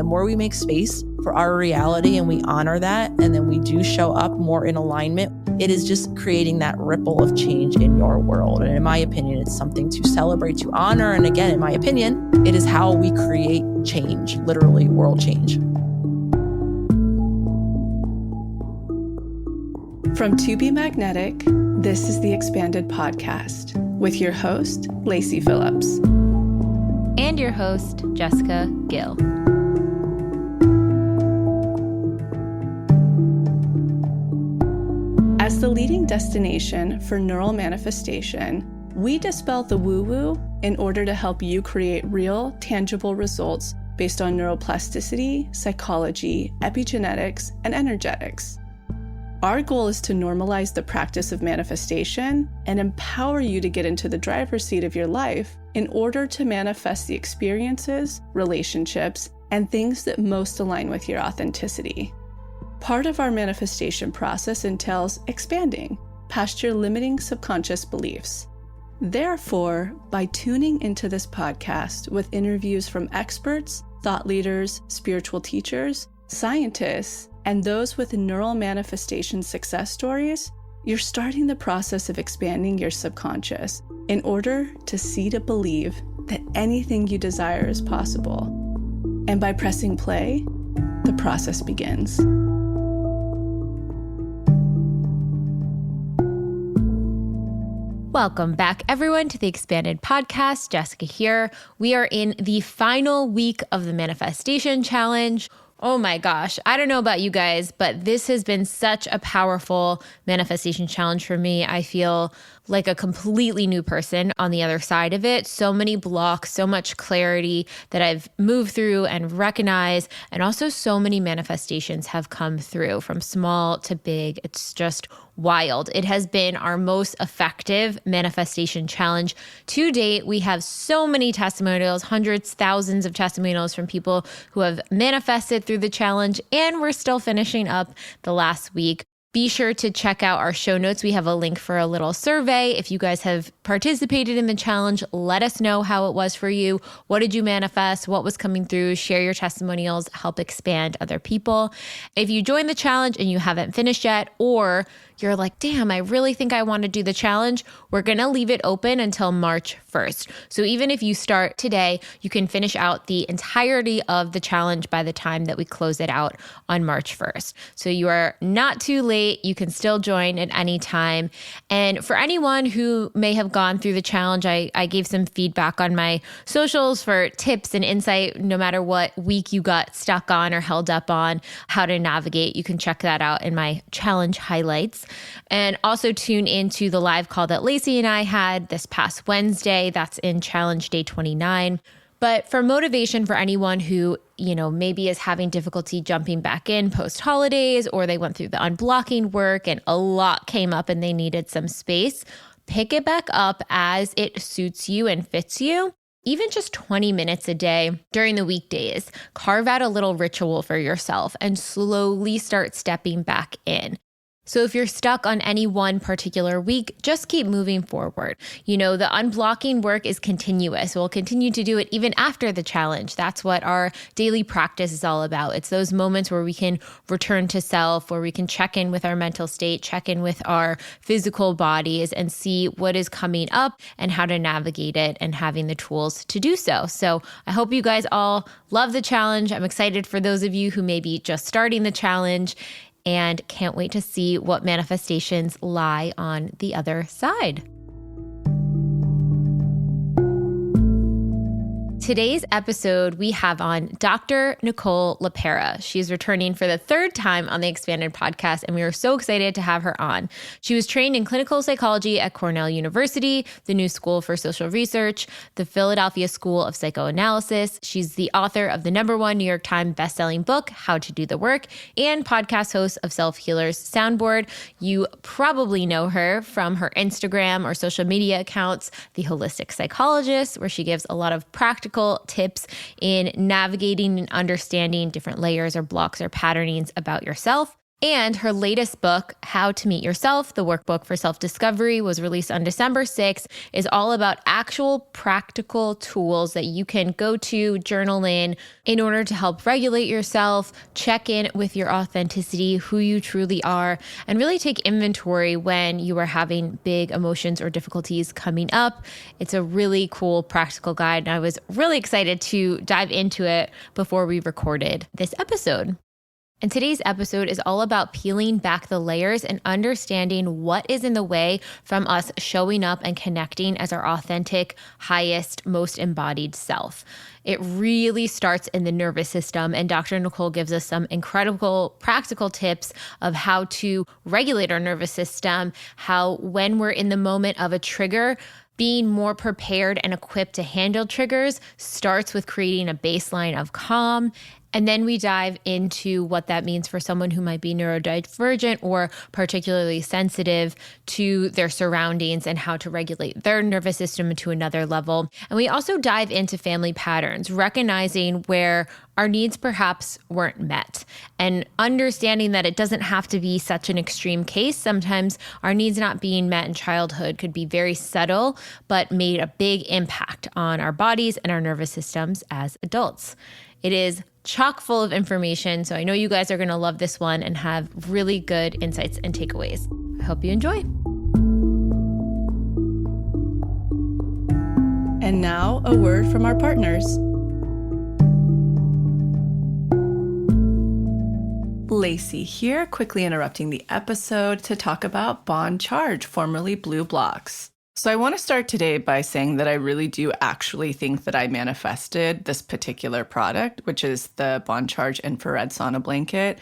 The more we make space for our reality and we honor that, and then we do show up more in alignment, it is just creating that ripple of change in your world. And in my opinion, it's something to celebrate, to honor. And again, in my opinion, it is how we create change, literally world change. From To Be Magnetic, this is the Expanded Podcast with your host, Lacey Phillips. And your host, Jessica Gill. As the leading destination for neural manifestation, we dispel the woo-woo in order to help you create real, tangible results based on neuroplasticity, psychology, epigenetics, and energetics. Our goal is to normalize the practice of manifestation and empower you to get into the driver's seat of your life in order to manifest the experiences, relationships, and things that most align with your authenticity. Part of our manifestation process entails expanding past your limiting subconscious beliefs. Therefore, by tuning into this podcast with interviews from experts, thought leaders, spiritual teachers, scientists, and those with neural manifestation success stories, you're starting the process of expanding your subconscious in order to see to believe that anything you desire is possible. And by pressing play, the process begins. Welcome back, everyone, to the Expanded Podcast. Jessica here. We are in the final week of the Manifestation Challenge. Oh my gosh, I don't know about you guys, but this has been such a powerful manifestation challenge for me. I feel like a completely new person on the other side of it. So many blocks, so much clarity that I've moved through and recognized, and also so many manifestations have come through from small to big. It's just wild. It has been our most effective manifestation challenge to date. We have so many testimonials, hundreds, thousands of testimonials from people who have manifested through the challenge, and we're still finishing up the last week. Be sure to check out our show notes. We have a link for a little survey. If you guys have participated in the challenge, let us know how it was for you. What did you manifest? What was coming through? Share your testimonials, help expand other people. If you joined the challenge and you haven't finished yet, or you're like, damn, I really think I want to do the challenge, we're going to leave it open until March 1st. So even if you start today, you can finish out the entirety of the challenge by the time that we close it out on March 1st. So you are not too late. You can still join at any time. And for anyone who may have gone through the challenge, I gave some feedback on my socials for tips and insight, no matter what week you got stuck on or held up on, how to navigate. You can check that out in my challenge highlights. And also tune into the live call that Lacey and I had this past Wednesday. That's in challenge day 29. But for motivation for anyone who, maybe is having difficulty jumping back in post holidays, or they went through the unblocking work and a lot came up and they needed some space, pick it back up as it suits you and fits you. Even just 20 minutes a day during the weekdays, carve out a little ritual for yourself and slowly start stepping back in. So if you're stuck on any one particular week, just keep moving forward. The unblocking work is continuous. We'll continue to do it even after the challenge. That's what our daily practice is all about. It's those moments where we can return to self, where we can check in with our mental state, check in with our physical bodies, and see what is coming up and how to navigate it, and having the tools to do so. So I hope you guys all love the challenge. I'm excited for those of you who may be just starting the challenge, and can't wait to see what manifestations lie on the other side. Today's episode, we have on Dr. Nicole LePera. She's returning for the third time on the Expanded Podcast, and we are so excited to have her on. She was trained in clinical psychology at Cornell University, the New School for Social Research, the Philadelphia School of Psychoanalysis. She's the author of the #1 New York Times bestselling book, How to Do the Work, and podcast host of Self Healers Soundboard. You probably know her from her Instagram or social media accounts, The Holistic Psychologist, where she gives a lot of practical tips in navigating and understanding different layers or blocks or patternings about yourself. And her latest book, How to Meet Yourself, the workbook for self-discovery, was released on December 6th, is all about actual practical tools that you can go to, journal in order to help regulate yourself, check in with your authenticity, who you truly are, and really take inventory when you are having big emotions or difficulties coming up. It's a really cool practical guide, and I was really excited to dive into it before we recorded this episode. And today's episode is all about peeling back the layers and understanding what is in the way from us showing up and connecting as our authentic, highest, most embodied self. It really starts in the nervous system, and Dr. Nicole gives us some incredible practical tips of how to regulate our nervous system, how when we're in the moment of a trigger, being more prepared and equipped to handle triggers starts with creating a baseline of calm. And then we dive into what that means for someone who might be neurodivergent or particularly sensitive to their surroundings and how to regulate their nervous system to another level. And we also dive into family patterns, recognizing where our needs perhaps weren't met and understanding that it doesn't have to be such an extreme case. Sometimes our needs not being met in childhood could be very subtle, but made a big impact on our bodies and our nervous systems as adults. It is chock full of information, so I know you guys are going to love this one and have really good insights and takeaways. I hope you enjoy. And now, a word from our partners. Lacey here, quickly interrupting the episode to talk about Bond Charge, formerly Blue Blocks. So I want to start today by saying that I really do actually think that I manifested this particular product, which is the Bond Charge infrared sauna blanket.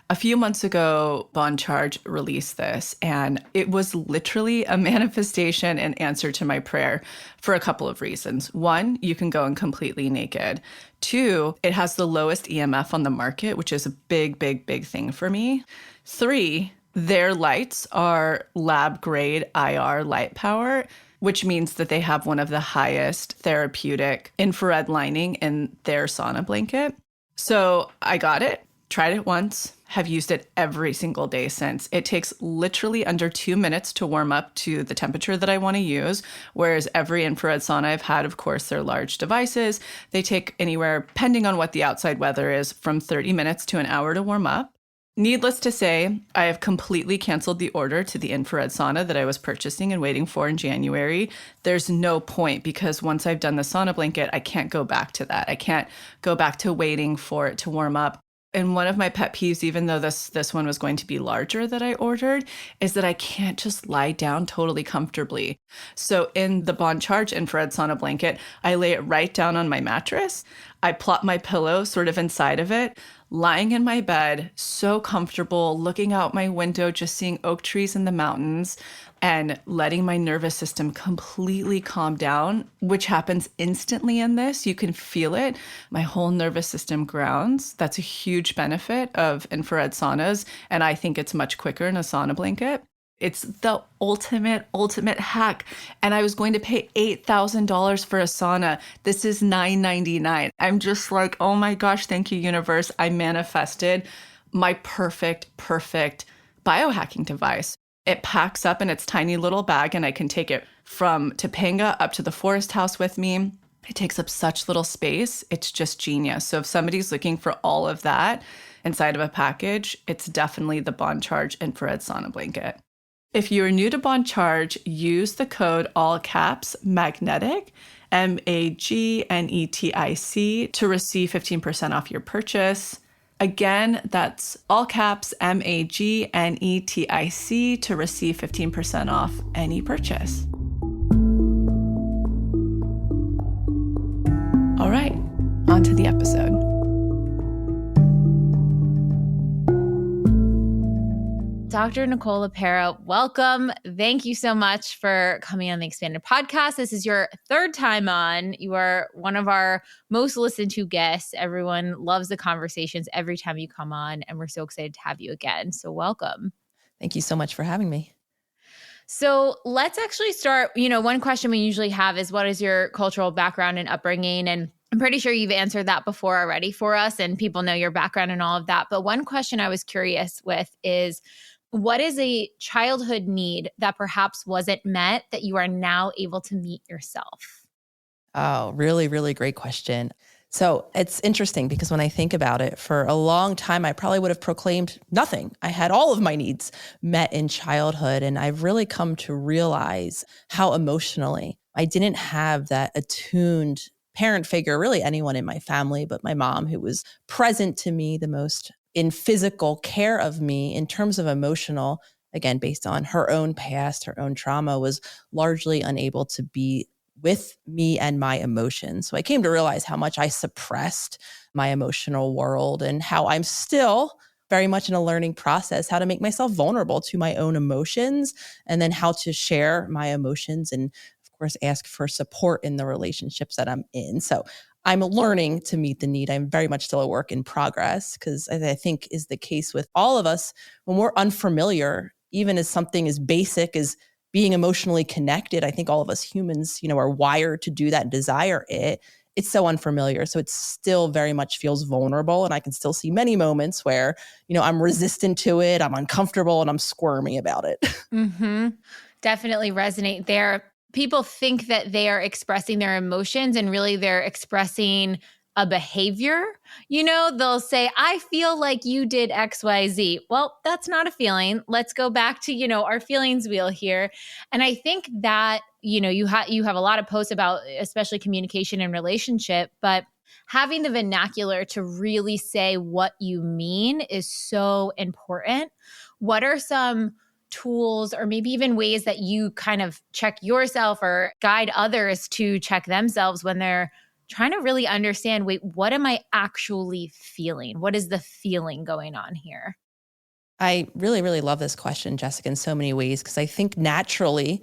A few months ago, Bond Charge released this, and it was literally a manifestation and answer to my prayer for a couple of reasons. One, you can go in completely naked. Two, it has the lowest EMF on the market, which is a big, big, big thing for me. Three, their lights are lab-grade IR light power, which means that they have one of the highest therapeutic infrared lining in their sauna blanket. So I got it, tried it once, have used it every single day since. It takes literally under 2 minutes to warm up to the temperature that I want to use, whereas every infrared sauna I've had, of course, they're large devices. They take anywhere, depending on what the outside weather is, from 30 minutes to an hour to warm up. Needless to say, I have completely canceled the order to the infrared sauna that I was purchasing and waiting for in January. There's no point because once I've done the sauna blanket, I can't go back to that. I can't go back to waiting for it to warm up. And one of my pet peeves, even though this one was going to be larger that I ordered, is that I can't just lie down totally comfortably. So in the Bond Charge infrared sauna blanket, I lay it right down on my mattress. I plop my pillow sort of inside of it, lying in my bed, so comfortable, looking out my window, just seeing oak trees in the mountains, and letting my nervous system completely calm down, which happens instantly in this. You can feel it. My whole nervous system grounds. That's a huge benefit of infrared saunas, and I think it's much quicker in a sauna blanket. It's the ultimate hack. And I was going to pay $8,000 for a sauna. This is $999. I'm just like, oh my gosh, thank you, universe. I manifested my perfect biohacking device. It packs up in its tiny little bag, and I can take it from Topanga up to the forest house with me. It takes up such little space. It's just genius. So if somebody's looking for all of that inside of a package, it's definitely the Bond Charge infrared sauna blanket. If you are new to Bond Charge, use the code all caps magnetic, MAGNETIC, to receive 15% off your purchase. Again, that's all caps MAGNETIC to receive 15% off any purchase. All right, on to the episode. Dr. Nicole LePera, welcome. Thank you so much for coming on the Expanded Podcast. This is your third time on. You are one of our most listened to guests. Everyone loves the conversations every time you come on, and we're so excited to have you again. So welcome. Thank you so much for having me. So let's actually start. One question we usually have is, what is your cultural background and upbringing? And I'm pretty sure you've answered that before already for us, and people know your background and all of that. But one question I was curious with is, what is a childhood need that perhaps wasn't met that you are now able to meet yourself? Oh, really, really great question. So it's interesting because when I think about it, for a long time, I probably would have proclaimed nothing. I had all of my needs met in childhood. And I've really come to realize how emotionally I didn't have that attuned parent figure, really anyone in my family, but my mom, who was present to me the most in physical care of me in terms of emotional, again, based on her own past, her own trauma, was largely unable to be with me and my emotions. So I came to realize how much I suppressed my emotional world and how I'm still very much in a learning process, how to make myself vulnerable to my own emotions and then how to share my emotions and, of course, ask for support in the relationships that I'm in. So I'm learning to meet the need. I'm very much still a work in progress because, as I think is the case with all of us, when we're unfamiliar, even as something as basic as being emotionally connected, I think all of us humans, are wired to do that and desire it. It's so unfamiliar. So it still very much feels vulnerable. And I can still see many moments where, I'm resistant to it, I'm uncomfortable, and I'm squirmy about it. Mm-hmm. Definitely resonate there. People think that they are expressing their emotions and really they're expressing a behavior. They'll say, I feel like you did XYZ. Well, that's not a feeling. Let's go back to, our feelings wheel here. And I think that, you have a lot of posts about especially communication and relationship, but having the vernacular to really say what you mean is so important. What are some tools or maybe even ways that you kind of check yourself or guide others to check themselves when they're trying to really understand, wait, what am I actually feeling? What is the feeling going on here? I really, really love this question, Jessica, in so many ways, because I think naturally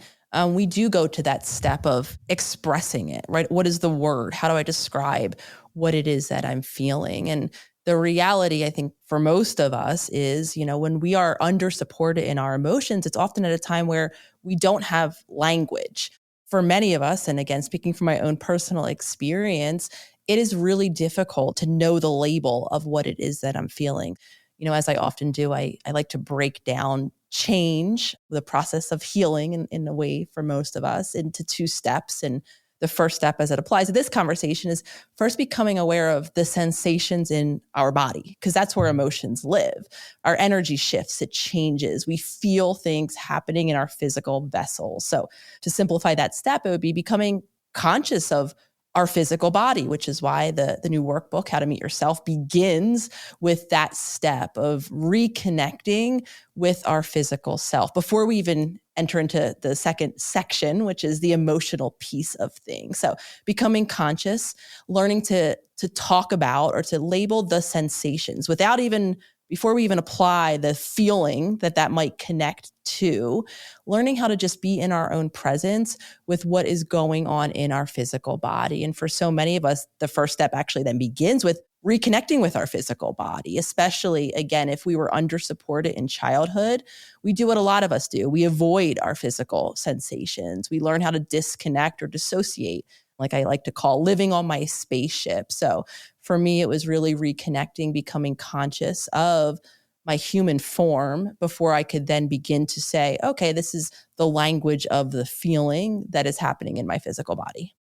we do go to that step of expressing it, right? What is the word? How do I describe what it is that I'm feeling? And the reality, I think, for most of us is, when we are under supported in our emotions, it's often at a time where we don't have language. For many of us, and again, speaking from my own personal experience, it is really difficult to know the label of what it is that I'm feeling. As I often do, I like to break down change, the process of healing in a way for most of us, into two steps. And the first step as it applies to this conversation is first becoming aware of the sensations in our body, because that's where emotions live. Our energy shifts, it changes. We feel things happening in our physical vessels. So to simplify that step, it would be becoming conscious of our physical body, which is why the new workbook, How to Meet Yourself, begins with that step of reconnecting with our physical self before we even enter into the second section, which is the emotional piece of things. So becoming conscious, learning to talk about or to label the sensations without even, before we even apply the feeling that might connect to, learning how to just be in our own presence with what is going on in our physical body. And for so many of us, the first step actually then begins with reconnecting with our physical body, especially, again, if we were under supported in childhood. We do what a lot of us do. We avoid our physical sensations. We learn how to disconnect or dissociate, like I like to call living on my spaceship. So for me, it was really reconnecting, becoming conscious of my human form before I could then begin to say, okay, this is the language of the feeling that is happening in my physical body.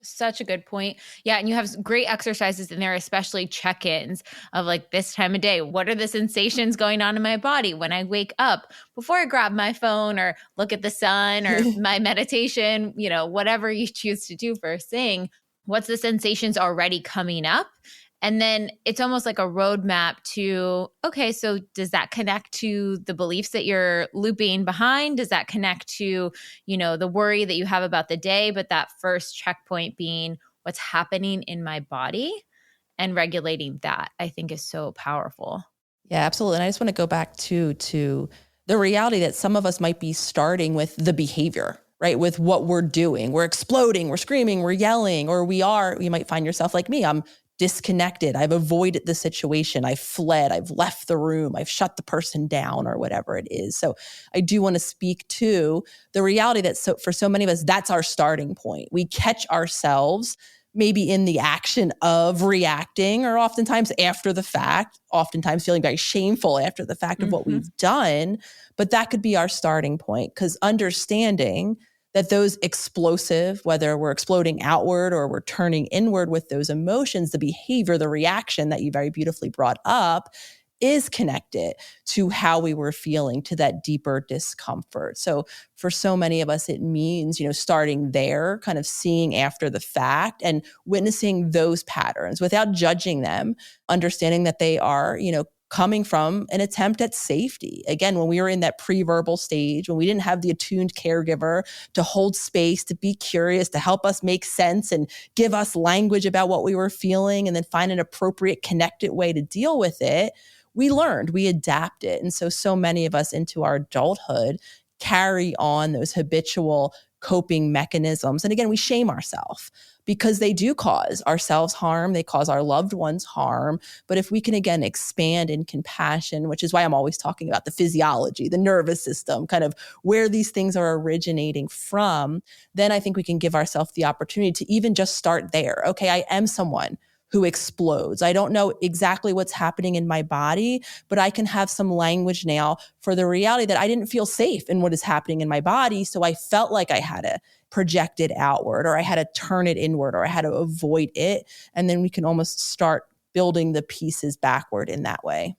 Such a good point. Yeah. And you have great exercises in there, especially check-ins of like this time of day. What are the sensations going on in my body when I wake up before I grab my phone or look at the sun or my meditation, whatever you choose to do first thing? What's the sensations already coming up? And then it's almost like a roadmap to, okay, so does that connect to the beliefs that you're looping behind? Does that connect to, the worry that you have about the day? But that first checkpoint being what's happening in my body and regulating that, I think is so powerful. Yeah, absolutely. And I just want to go back to the reality that some of us might be starting with the behavior, right? With what we're doing. We're exploding, we're screaming, we're yelling, or you might find yourself like me. I'm disconnected. I've avoided the situation. I've fled. I've left the room. I've shut the person down or whatever it is. So I do want to speak to the reality that for so many of us, that's our starting point. We catch ourselves maybe in the action of reacting, or oftentimes after the fact, oftentimes feeling very shameful after the fact of what we've done. But that could be our starting point, because understanding that those explosive, whether we're exploding outward or we're turning inward with those emotions, the behavior, the reaction that you very beautifully brought up, is connected to how we were feeling, to that deeper discomfort. So for so many of us, it means, starting there, kind of seeing after the fact and witnessing those patterns without judging them, understanding that they are, coming from an attempt at safety. Again, when we were in that pre-verbal stage, when we didn't have the attuned caregiver to hold space, to be curious, to help us make sense and give us language about what we were feeling, and then find an appropriate, connected way to deal with it, we learned, we adapted. And so many of us into our adulthood carry on those habitual coping mechanisms. And again, we shame ourselves because they do cause ourselves harm. They cause our loved ones harm. But if we can, again, expand in compassion, which is why I'm always talking about the physiology, the nervous system, kind of where these things are originating from, then I think we can give ourselves the opportunity to even just start there. Okay, I am someone who explodes. I don't know exactly what's happening in my body, but I can have some language now for the reality that I didn't feel safe in what is happening in my body. So I felt like I had to project it outward, or I had to turn it inward, or I had to avoid it. And then we can almost start building the pieces backward in that way.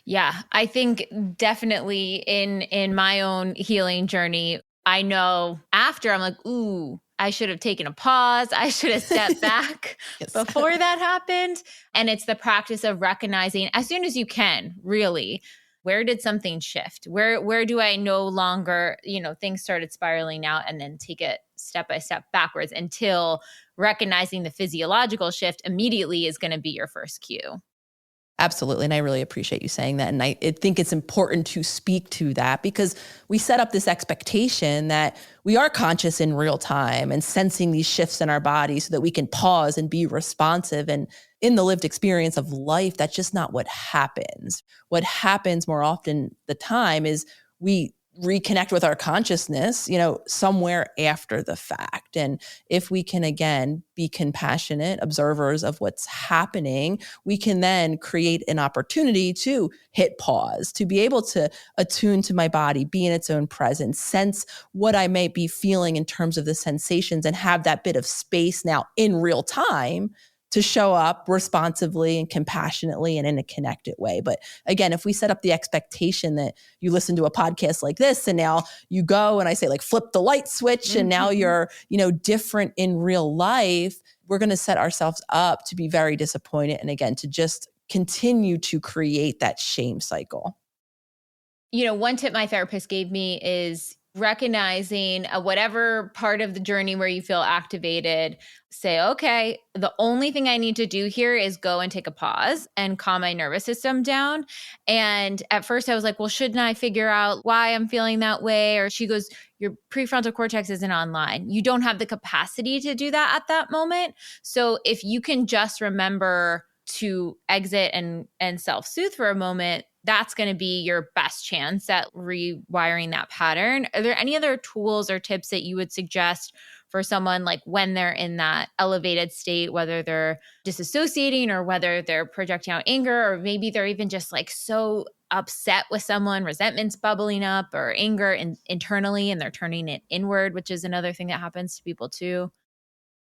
Yeah, I think definitely in my own healing journey, I know after I'm like, ooh, I should have taken a pause. I should have stepped back before that happened. And it's the practice of recognizing as soon as you can, really, where did something shift? Where do I no longer, things started spiraling out, and then take it step by step backwards until recognizing the physiological shift immediately is going to be your first cue. Absolutely. And I really appreciate you saying that. And I think it's important to speak to that, because we set up this expectation that we are conscious in real time and sensing these shifts in our body so that we can pause and be responsive. And in the lived experience of life, that's just not what happens. What happens more often the time is we reconnect with our consciousness, somewhere after the fact. And if we can, again, be compassionate observers of what's happening, we can then create an opportunity to hit pause, to be able to attune to my body, be in its own presence, sense what I may be feeling in terms of the sensations, and have that bit of space now in real time to show up responsively and compassionately and in a connected way. But again, if we set up the expectation that you listen to a podcast like this and now you go and I say, like, flip the light switch and now you're, different in real life, we're going to set ourselves up to be very disappointed. And again, to just continue to create that shame cycle. One tip my therapist gave me is recognizing whatever part of the journey where you feel activated, say, okay, the only thing I need to do here is go and take a pause and calm my nervous system down. And at first I was like, well, shouldn't I figure out why I'm feeling that way? Or she goes, your prefrontal cortex isn't online. You don't have the capacity to do that at that moment. So if you can just remember to exit and self-soothe for a moment, that's going to be your best chance at rewiring that pattern. Are there any other tools or tips that you would suggest for someone, like when they're in that elevated state, whether they're disassociating or whether they're projecting out anger, or maybe they're even just like so upset with someone, resentment's bubbling up, or anger internally, and they're turning it inward, which is another thing that happens to people too?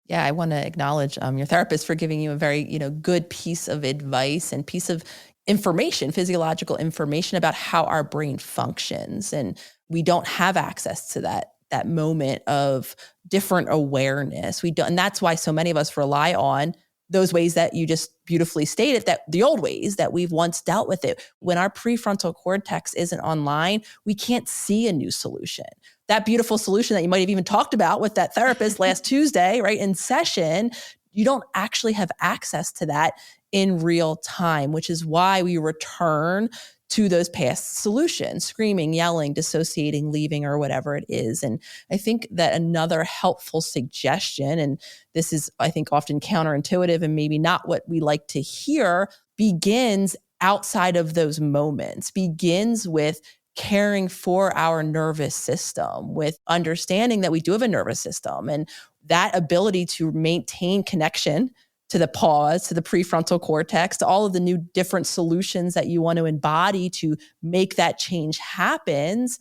Yeah, I want to acknowledge your therapist for giving you a very, good piece of advice and piece of information, physiological information about how our brain functions. And we don't have access to that moment of different awareness. We don't, and that's why so many of us rely on those ways that you just beautifully stated, that the old ways that we've once dealt with it. When our prefrontal cortex isn't online, we can't see a new solution. That beautiful solution that you might have even talked about with that therapist last Tuesday, right, in session, you don't actually have access to that in real time, which is why we return to those past solutions, screaming, yelling, dissociating, leaving, or whatever it is. And I think that another helpful suggestion, and this is, I think, often counterintuitive and maybe not what we like to hear, begins outside of those moments, begins with caring for our nervous system, with understanding that we do have a nervous system and that ability to maintain connection to the pause, to the prefrontal cortex, to all of the new different solutions that you want to embody to make that change happens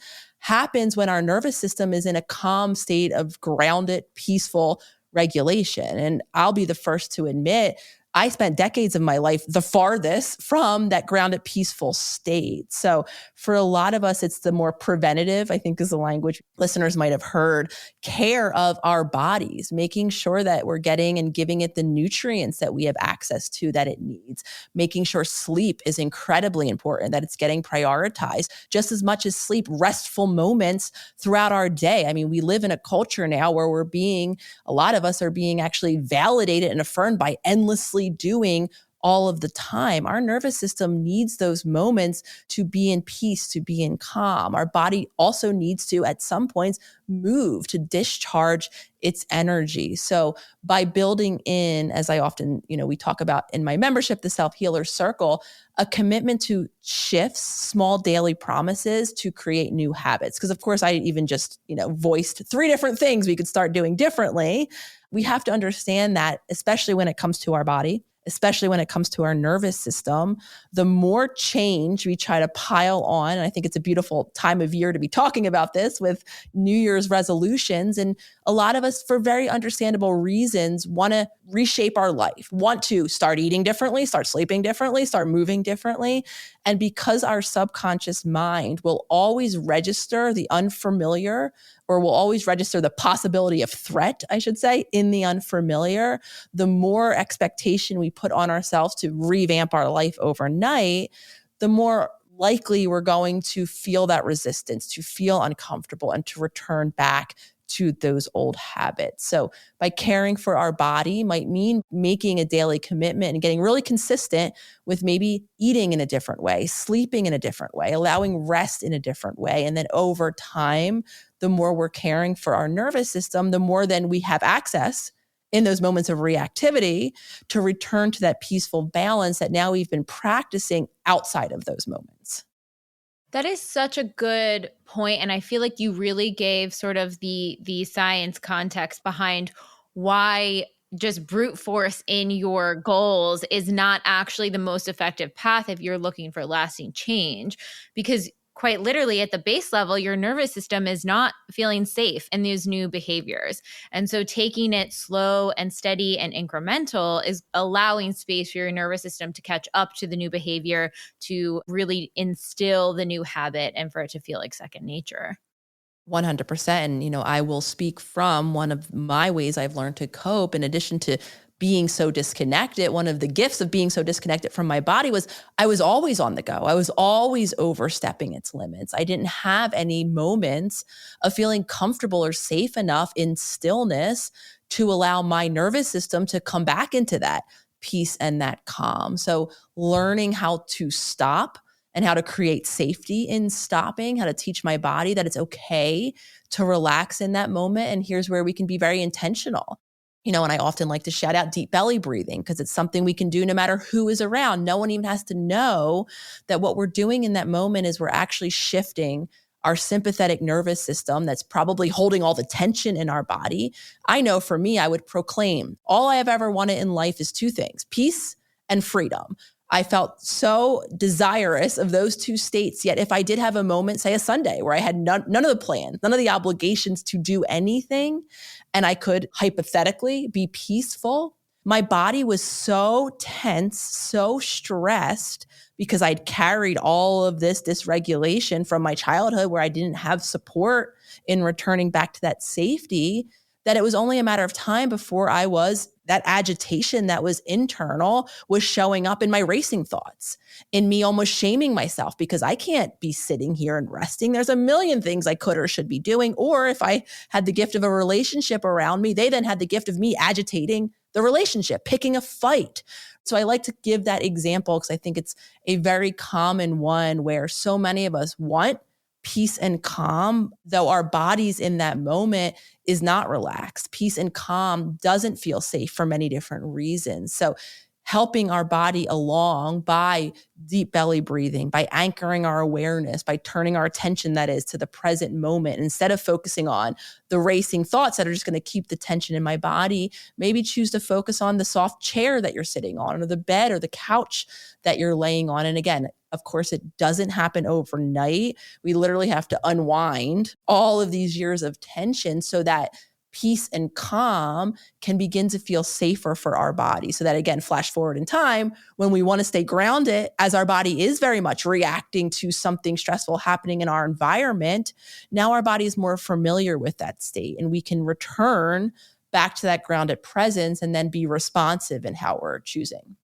when our nervous system is in a calm state of grounded, peaceful regulation. And I'll be the first to admit, I spent decades of my life the farthest from that grounded, peaceful state. So for a lot of us, it's the more preventative, I think is the language listeners might have heard, care of our bodies, making sure that we're getting and giving it the nutrients that we have access to that it needs, making sure sleep is incredibly important, that it's getting prioritized just as much as sleep, restful moments throughout our day. I mean, we live in a culture now where a lot of us are being actually validated and affirmed by endlessly doing all of the time. Our nervous system needs those moments to be in peace, to be in calm. Our body also needs to, at some points, move to discharge its energy. So by building in, as I often, we talk about in my membership, the Self-Healer Circle, a commitment to shifts, small daily promises to create new habits. Because of course, I even just, voiced 3 different things we could start doing differently. We have to understand that, especially when it comes to our body, especially when it comes to our nervous system, the more change we try to pile on, and I think it's a beautiful time of year to be talking about this with New Year's resolutions. And a lot of us, for very understandable reasons, want to reshape our life, want to start eating differently, start sleeping differently, start moving differently. And because our subconscious mind will always register the unfamiliar, or will always register the possibility of threat, I should say, in the unfamiliar, the more expectation we put on ourselves to revamp our life overnight, the more likely we're going to feel that resistance, to feel uncomfortable, and to return back to those old habits. So by caring for our body might mean making a daily commitment and getting really consistent with maybe eating in a different way, sleeping in a different way, allowing rest in a different way. And then over time, the more we're caring for our nervous system, the more then we have access in those moments of reactivity to return to that peaceful balance that now we've been practicing outside of those moments. That is such a good point. And I feel like you really gave sort of the science context behind why just brute force in your goals is not actually the most effective path if you're looking for lasting change. Because quite literally at the base level, your nervous system is not feeling safe in these new behaviors. And so taking it slow and steady and incremental is allowing space for your nervous system to catch up to the new behavior, to really instill the new habit and for it to feel like second nature. 100%. And, I will speak from one of my ways I've learned to cope, in addition to being so disconnected. One of the gifts of being so disconnected from my body was I was always on the go. I was always overstepping its limits. I didn't have any moments of feeling comfortable or safe enough in stillness to allow my nervous system to come back into that peace and that calm. So learning how to stop and how to create safety in stopping, how to teach my body that it's okay to relax in that moment. And here's where we can be very intentional. And I often like to shout out deep belly breathing because it's something we can do no matter who is around. No one even has to know that what we're doing in that moment is we're actually shifting our sympathetic nervous system that's probably holding all the tension in our body. I know for me, I would proclaim all I have ever wanted in life is 2 things: peace and freedom. I felt so desirous of those 2 states. Yet if I did have a moment, say a Sunday, where I had none of the plans, none of the obligations to do anything, and I could hypothetically be peaceful, my body was so tense, so stressed, because I'd carried all of this dysregulation from my childhood where I didn't have support in returning back to that safety, that it was only a matter of time before that agitation that was internal was showing up in my racing thoughts, in me almost shaming myself because I can't be sitting here and resting. There's a million things I could or should be doing. Or if I had the gift of a relationship around me, they then had the gift of me agitating the relationship, picking a fight. So I like to give that example because I think it's a very common one where so many of us want peace and calm, though our bodies in that moment is not relaxed. Peace and calm doesn't feel safe for many different reasons. So helping our body along by deep belly breathing, by anchoring our awareness, by turning our attention, that is, to the present moment. Instead of focusing on the racing thoughts that are just going to keep the tension in my body, maybe choose to focus on the soft chair that you're sitting on, or the bed or the couch that you're laying on. And again, of course, it doesn't happen overnight. We literally have to unwind all of these years of tension so that peace and calm can begin to feel safer for our body. So that, again, flash forward in time, when we want to stay grounded, as our body is very much reacting to something stressful happening in our environment, now our body is more familiar with that state, and we can return back to that grounded presence and then be responsive in how we're choosing.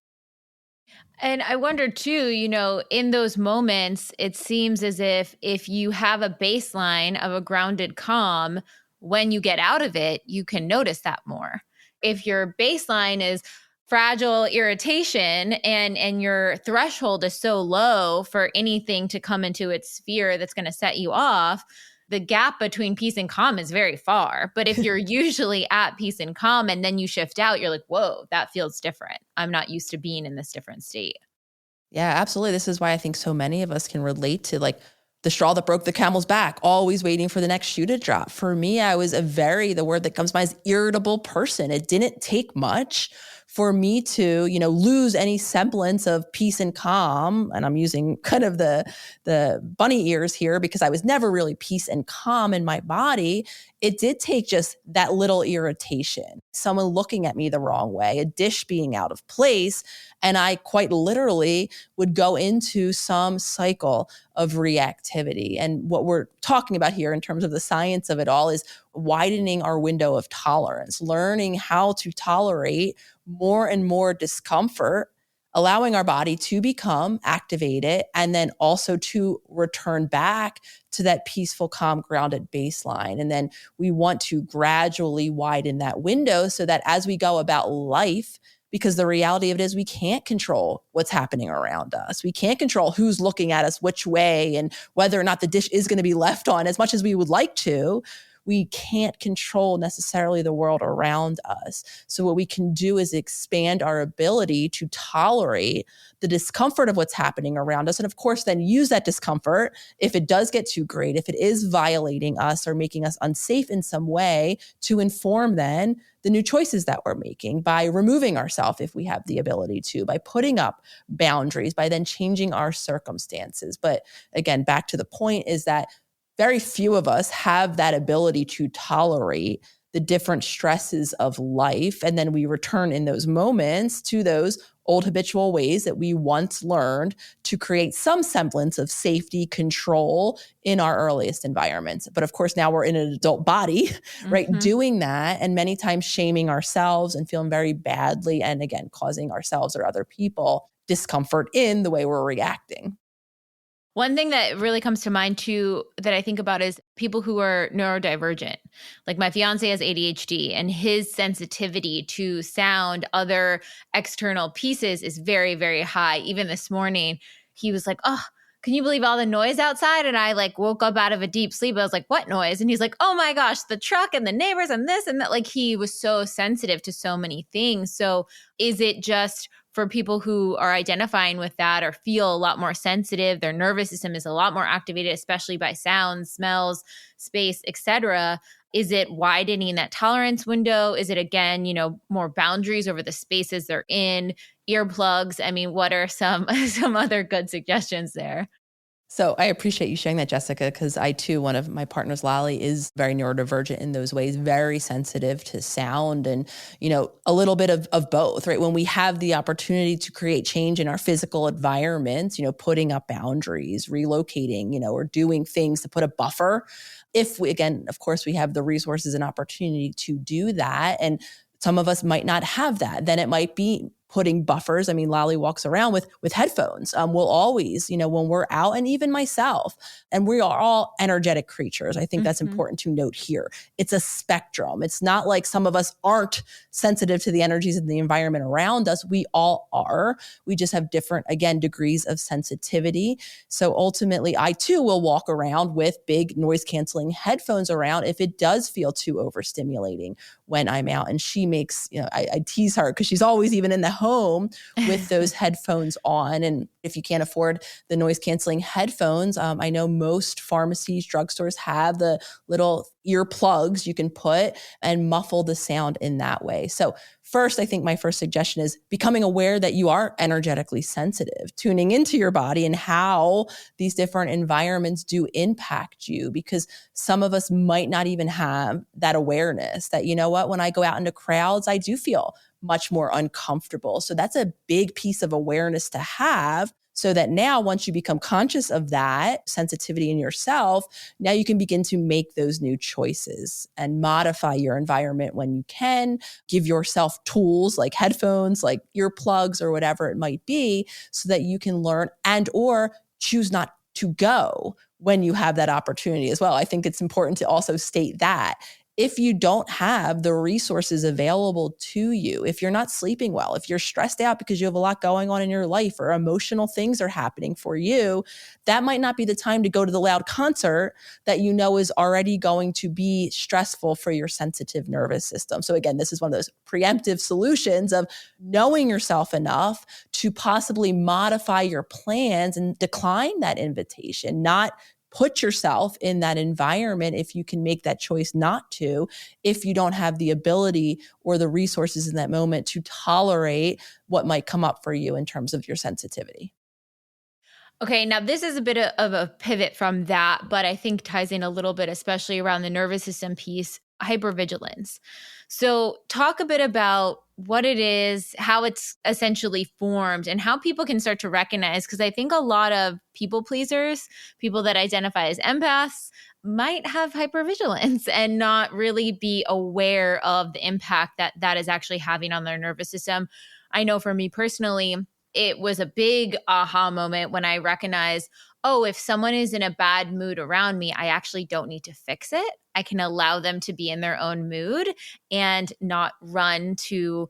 And I wonder too, in those moments, it seems as if you have a baseline of a grounded calm, when you get out of it, you can notice that more. If your baseline is fragile irritation and your threshold is so low for anything to come into its sphere that's going to set you off, the gap between peace and calm is very far. But if you're usually at peace and calm and then you shift out, you're like, whoa, that feels different. I'm not used to being in this different state. Yeah, absolutely. This is why I think so many of us can relate to the straw that broke the camel's back, always waiting for the next shoe to drop. For me, I was the word that comes to mind is irritable person. It didn't take much for me to, lose any semblance of peace and calm. And I'm using kind of the bunny ears here because I was never really peace and calm in my body. It did take just that little irritation, someone looking at me the wrong way, a dish being out of place, and I quite literally would go into some cycle of reactivity. And what we're talking about here in terms of the science of it all is widening our window of tolerance, learning how to tolerate more and more discomfort, allowing our body to become activated, and then also to return back to that peaceful, calm, grounded baseline. And then we want to gradually widen that window so that as we go about life, because the reality of it is we can't control what's happening around us. We can't control who's looking at us which way and whether or not the dish is going to be left on as much as we would like to. We can't control necessarily the world around us. So what we can do is expand our ability to tolerate the discomfort of what's happening around us. And of course, then use that discomfort, if it does get too great, if it is violating us or making us unsafe in some way, to inform then the new choices that we're making by removing ourselves if we have the ability to, by putting up boundaries, by then changing our circumstances. But again, back to the point is that very few of us have that ability to tolerate the different stresses of life. And then we return in those moments to those old habitual ways that we once learned to create some semblance of safety control in our earliest environments. But of course, now we're in an adult body, right? Mm-hmm. Doing that, and many times shaming ourselves and feeling very badly, and again, causing ourselves or other people discomfort in the way we're reacting. One thing that really comes to mind too that I think about is people who are neurodivergent. Like my fiance has ADHD, and his sensitivity to sound, other external pieces is very, very high. Even this morning, he was like, oh, can you believe all the noise outside? And I woke up out of a deep sleep. I was like, what noise? And he's like, oh my gosh, the truck and the neighbors and this and that. He was so sensitive to so many things. So is it just for people who are identifying with that or feel a lot more sensitive, their nervous system is a lot more activated, especially by sounds, smells, space, etc.? Is it widening that tolerance window? Is it, again, more boundaries over the spaces they're in, earplugs? I mean, what are some other good suggestions there? So I appreciate you sharing that, Jessica, because I too, one of my partners, Lolly, is very neurodivergent in those ways, very sensitive to sound and, a little bit of both, right? When we have the opportunity to create change in our physical environments, putting up boundaries, relocating, or doing things to put a buffer. If we, again, of course, we have the resources and opportunity to do that, and some of us might not have that, then it might be putting buffers. I mean, Lolly walks around with headphones. We'll always, when we're out, and even myself, and we are all energetic creatures. I think that's important to note here. It's a spectrum. It's not like some of us aren't sensitive to the energies in the environment around us. We all are. We just have different, again, degrees of sensitivity. So ultimately, I too will walk around with big noise canceling headphones around if it does feel too overstimulating when I'm out. And she makes, I tease her because she's always even in the home with those headphones on. And if you can't afford the noise canceling headphones, I know most pharmacies, drugstores have the little ear plugs you can put and muffle the sound in that way. So first, I think my first suggestion is becoming aware that you are energetically sensitive, tuning into your body and how these different environments do impact you, because some of us might not even have that awareness that, you know what, when I go out into crowds, I do feel much more uncomfortable. So that's a big piece of awareness to have, so that now once you become conscious of that sensitivity in yourself, now you can begin to make those new choices and modify your environment when you can. Give yourself tools like headphones, like earplugs or whatever it might be, so that you can learn and or choose not to go when you have that opportunity as well. I think it's important to also state that if you don't have the resources available to you, if you're not sleeping well, if you're stressed out because you have a lot going on in your life or emotional things are happening for you, that might not be the time to go to the loud concert that you know is already going to be stressful for your sensitive nervous system. So again, this is one of those preemptive solutions of knowing yourself enough to possibly modify your plans and decline that invitation, not put yourself in that environment if you can make that choice not to, if you don't have the ability or the resources in that moment to tolerate what might come up for you in terms of your sensitivity. Okay, now this is a bit of a pivot from that, but I think ties in a little bit, especially around the nervous system piece, hypervigilance. So talk a bit about what it is, how it's essentially formed, and how people can start to recognize, because I think a lot of people pleasers, people that identify as empaths, might have hypervigilance and not really be aware of the impact that that is actually having on their nervous system. I know for me personally, it was a big aha moment when I recognized, oh, if someone is in a bad mood around me, I actually don't need to fix it. I can allow them to be in their own mood and not run to,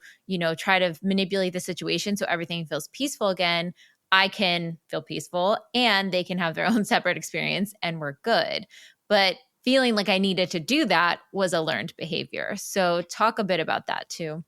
try to manipulate the situation so everything feels peaceful again. I can feel peaceful and they can have their own separate experience and we're good. But feeling like I needed to do that was a learned behavior. So talk a bit about that too.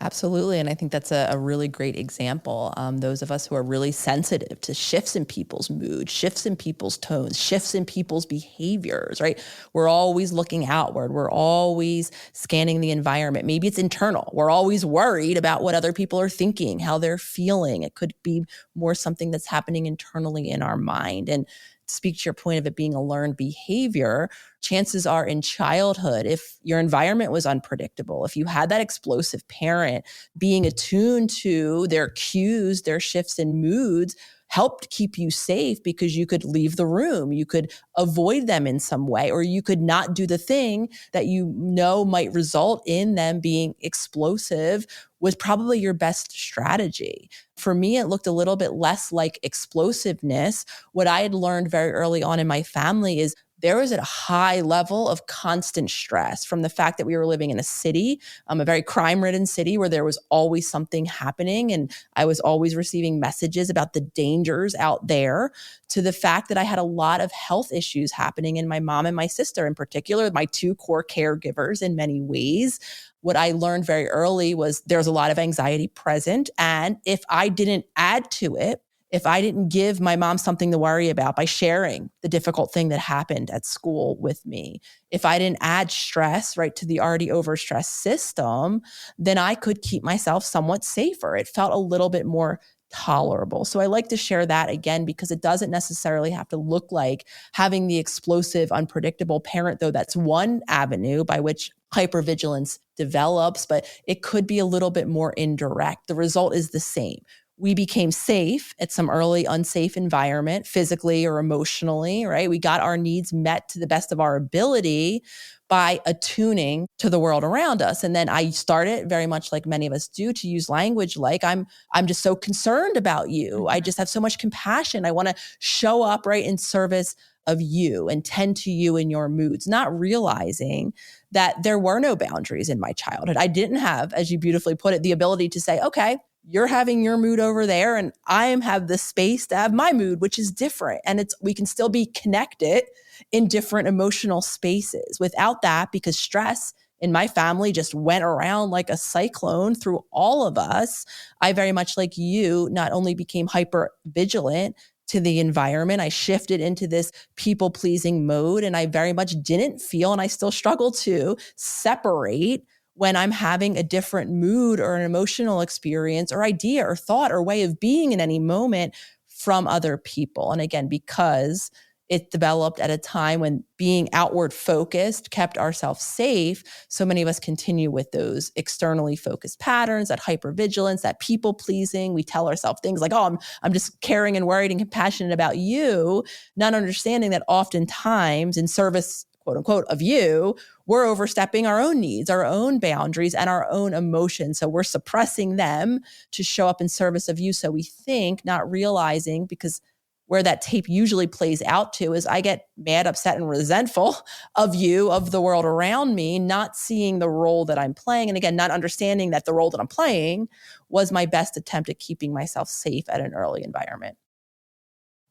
Absolutely. And I think that's a really great example. Those of us who are really sensitive to shifts in people's mood, shifts in people's tones, shifts in people's behaviors, right? We're always looking outward. We're always scanning the environment. Maybe it's internal. We're always worried about what other people are thinking, how they're feeling. It could be more something that's happening internally in our mind. And to speak to your point of it being a learned behavior, chances are in childhood, if your environment was unpredictable, if you had that explosive parent, being attuned to their cues, their shifts in moods, helped keep you safe because you could leave the room, you could avoid them in some way, or you could not do the thing that you know might result in them being explosive, was probably your best strategy. For me, it looked a little bit less like explosiveness. What I had learned very early on in my family is there was a high level of constant stress from the fact that we were living in a city, a very crime-ridden city where there was always something happening. And I was always receiving messages about the dangers out there, to the fact that I had a lot of health issues happening in my mom and my sister in particular, my two core caregivers in many ways. What I learned very early was there's a lot of anxiety present. And if I didn't add to it, if I didn't give my mom something to worry about by sharing the difficult thing that happened at school with me, if I didn't add stress, right, to the already overstressed system, then I could keep myself somewhat safer. It felt a little bit more tolerable. So I like to share that again, because it doesn't necessarily have to look like having the explosive, unpredictable parent, though that's one avenue by which hypervigilance develops, but it could be a little bit more indirect. The result is the same. We became safe at some early unsafe environment, physically or emotionally, right? We got our needs met to the best of our ability by attuning to the world around us. And then I started, very much like many of us do, to use language like, I'm just so concerned about you. I just have so much compassion. I want to show up right in service of you and tend to you in your moods, not realizing that there were no boundaries in my childhood. I didn't have, as you beautifully put it, the ability to say, okay, you're having your mood over there and I have the space to have my mood, which is different. And we can still be connected in different emotional spaces. Without that, because stress in my family just went around like a cyclone through all of us. I very much like you, not only became hyper vigilant to the environment, I shifted into this people pleasing mode. And I very much didn't feel, and I still struggle to separate when I'm having a different mood or an emotional experience or idea or thought or way of being in any moment from other people. And again, because it developed at a time when being outward focused kept ourselves safe, so many of us continue with those externally focused patterns, that hypervigilance, that people pleasing. We tell ourselves things like, oh, I'm just caring and worried and compassionate about you, not understanding that oftentimes in service, quote unquote, of you, we're overstepping our own needs, our own boundaries, and our own emotions. So we're suppressing them to show up in service of you. So we think, not realizing, because where that tape usually plays out to is I get mad, upset, and resentful of you, of the world around me, not seeing the role that I'm playing. And again, not understanding that the role that I'm playing was my best attempt at keeping myself safe at an early environment.